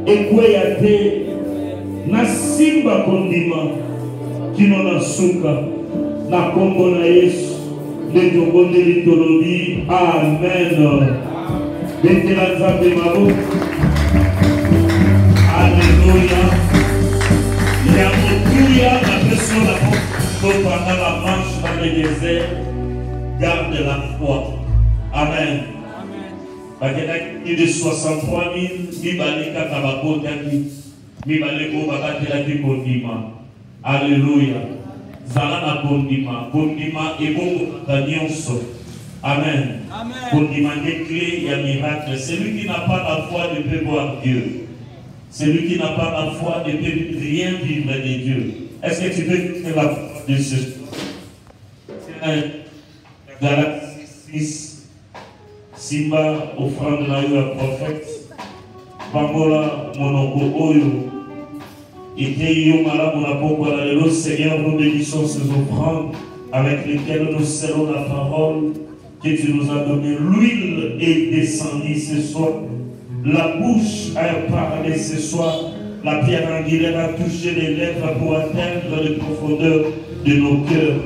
ekweya te. Nasimba kondima kino na suka na kombo na Yesu nde tobondeli tolobi amen. Betela Nzambe maboko. Alléluia. Il y a beaucoup la personne pendant la marche dans le désert, garde la foi. Amen. Il y a de 63 000, Mibalika Kabakotaki, Mibaleko Bakatelaki Kondima. Alléluia. Zalana Kondima. Kondima et bon Danielso. Amen. Kondima des clés, il y a miracle. Celui qui n'a pas la foi ne peut voir Dieu. Celui qui n'a pas la foi ne peut rien vivre de Dieu. Est-ce que tu peux faire la foi de ce Galates 6, Simba, offrande la prophète, Pambola, Monoko Oyo, et Teyo Malabona Pokola, le Seigneur, nous bénissons ces offrandes avec lesquelles nous scellons la parole que tu nous as donnée. L'huile est descendue ce soir. La bouche a parlé ce soir. La pierre angulaire a touché les lèvres pour atteindre les profondeurs de nos cœurs.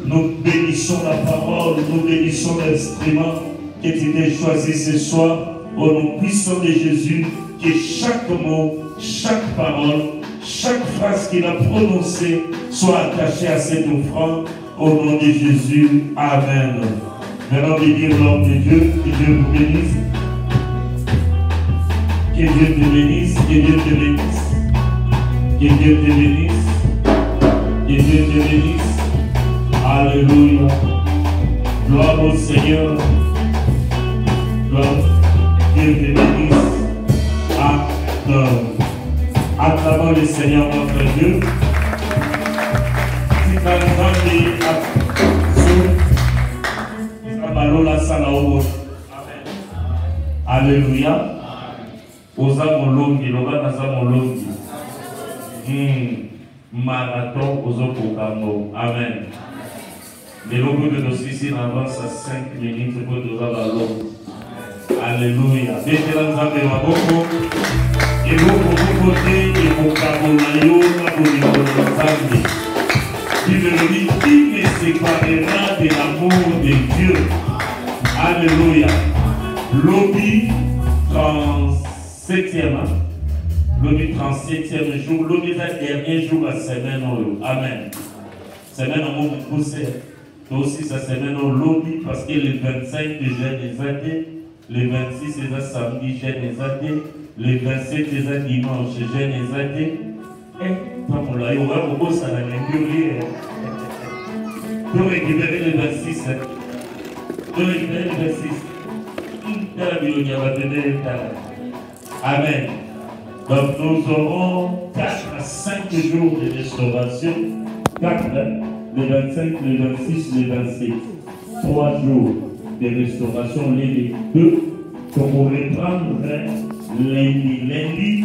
Nous bénissons la parole, nous bénissons l'instrument que tu t'es choisi ce soir. Au nom puissant de Jésus, que chaque mot, chaque parole, chaque phrase qu'il a prononcée soit attachée à cette offrande. Au nom de Jésus, amen. Maintenant, bénir l'homme de Dieu, que Dieu vous bénisse. Que Dieu te bénisse, que Dieu te bénisse, que Dieu te bénisse, que Dieu te bénisse. Alléluia. Gloire au Seigneur. Gloire. Que Dieu te bénisse. Amen. Acclamons le Seigneur notre Dieu. Si tu as entendu Amen. Alléluia. Oza molongi, loba naza molongi. Marathon ozo kokambo. Amen. Les logos de nos ici avance à 5 minutes pour nous avoir. Alléluia. Bétela Nzambe maboko. Et beaucoup côté et kokambo na yo na bolingo Nzambe. Bible dit qui me séparera de l'amour de Dieu. Alléluia. Lobby 37e, le 37e jour, le dernier jour la semaine. Amen. Semaine en mot poussé. Aussi sa semaine au lobby parce que le 25 déjà des années, le 26 c'est un samedi, j'ai des années, le 27 c'est un dimanche, j'ai des années. Et, comme on l'a eu, on va ça la Pour récupérer le 26. Pour récupérer le 26. Amen. Donc nous aurons 4 à 5 jours de restauration. 4, le 25, le 26, le 27. 3 jours de restauration, les 2. Pour reprendre lundi. Lundi,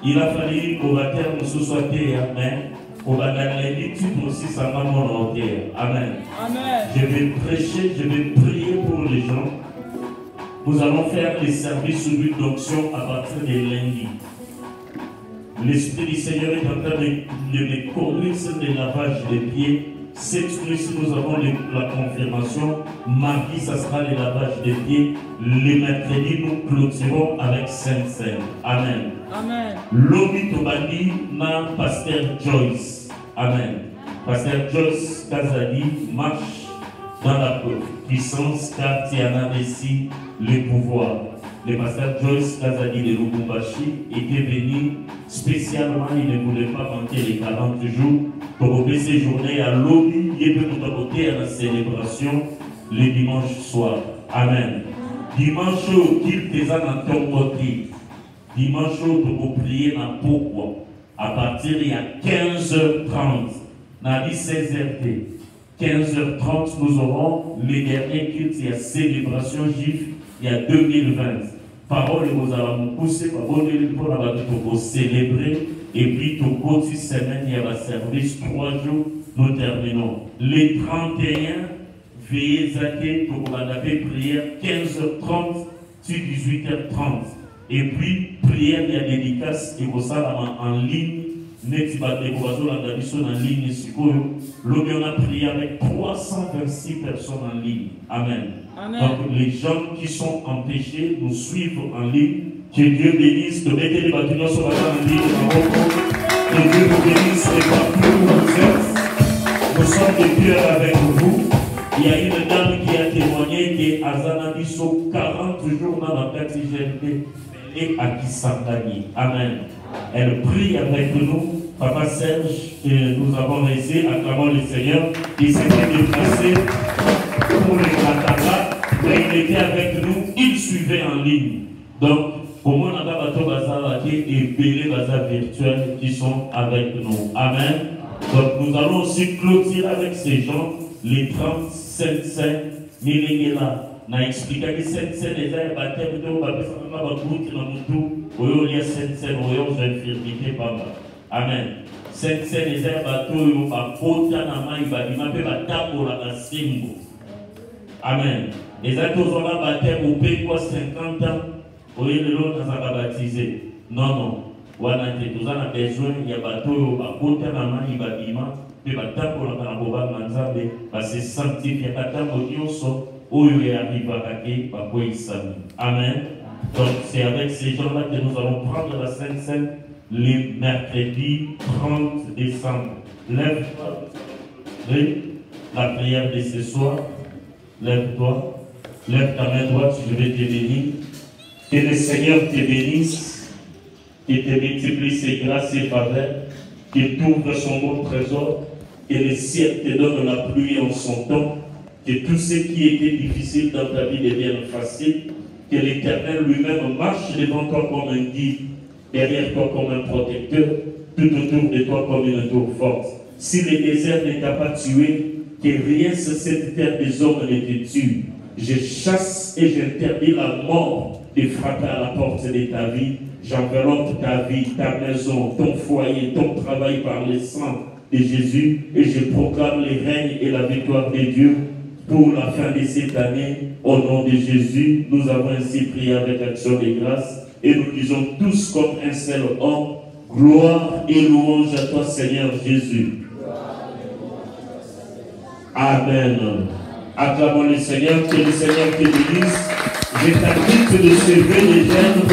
il a fallu qu'au baptême nous soit Amen. Au baptême lundi, tu aussi ça va mon entier. Amen. Amen. Je vais prêcher, je vais prier pour les gens. Nous allons faire les services sous but d'onction à partir de lundi. L'Esprit du Seigneur est en train de me conduire sur le lavage des pieds. Cette nuit-ci, nous avons la confirmation. Mardi, ça sera le lavage des pieds. Le mercredi, nous clôturons avec Sainte-Seine. Amen. Amen. Lobi Tobani na Pasteur Joyce. Amen. Pasteur Joyce Kazadi marche dans la puissance car tu en as ici le pouvoir. Le pasteur Joyce Kazadi de Lubumbashi était venu spécialement, il ne voulait pas manquer les 40 jours pour ces journées à Lobi, il peut nous apporter à la célébration le dimanche soir. Amen. Dimanche où il te a dans ton côté. Dimanche où tu peux prier dans pourquoi. À partir il y a 15h30, dans 16h. 15h30, nous aurons les derniers cultes, il y a célébration juive, il y a 2020. Parole, nous allons pousser, pour célébrer, et puis tout côté semaine, il y a le service, 3 jours, nous terminons. Les 31, veillez à pour qu'on a fait prière 15h30 sur 18h30. Et puis, prière, il y a dédicace, et pour ça, en ligne, en ligne, on a prié avec 326 personnes en ligne. Amen. Amen. Donc les gens qui sont empêchés nous suivent en ligne. Que Dieu bénisse, que mettez les bâtiments sur la en ligne. Que Dieu vous bénisse et partout où vous êtes. Nous sommes de cœur avec vous. Il y a une dame qui a témoigné que Azana Bisso 40 jours dans la CGLT et à Kisangani. Amen. Elle prie avec nous. Papa Serge, nous avons réussi, acclamons le Seigneur. Il s'était déplacé pour les Katara, mais il était avec nous, il suivait en ligne. Donc, au moins, on a bateau bazar et belé bazar virtuels qui sont avec nous. Amen. Donc, nous allons aussi clôturer avec ces gens les 35 millénaires. Na expliqué que cette scène est un baptême de infirmité. Amen. Cette scène est un bateau Amen. Les autres ont baptême au pays 50 ans. Au lieu de l'autre, on a baptisé. Non, non. On a besoin, il y a bateau au baptême à main, il va bima. Puis baptême pour la Boba Manzabe, parce que sanctifié baptême au Dioso. Amen. Donc c'est avec ces gens-là que nous allons prendre la Sainte Seine le mercredi 30 décembre. Lève-toi. La prière de ce soir. Lève-toi. Lève ta main droite, je vais te bénir. Que le Seigneur te bénisse, qu'il te multiplie ses grâces et faveurs, qu'il t'ouvre son bon trésor, que le ciel te donne la pluie en son temps. Que tout ce qui était difficile dans ta vie devienne facile, que l'Éternel lui-même marche devant toi comme un guide, derrière toi comme un protecteur, tout autour de toi comme une tour forte. Si le désert ne t'a pas tué, que rien sur cette terre des hommes ne te tue. Je chasse et j'interdis la mort de frapper à la porte de ta vie. J'enveloppe ta vie, ta maison, ton foyer, ton travail par le sang de Jésus et je proclame le règne et la victoire de Dieu. Pour la fin de cette année, au nom de Jésus, nous avons ainsi prié avec action de grâce et nous disons tous comme un seul homme, gloire et louange à toi Seigneur Jésus. Amen. Acclamons le Seigneur, que le Seigneur te bénisse. Je t'invite de sauver les jeunes.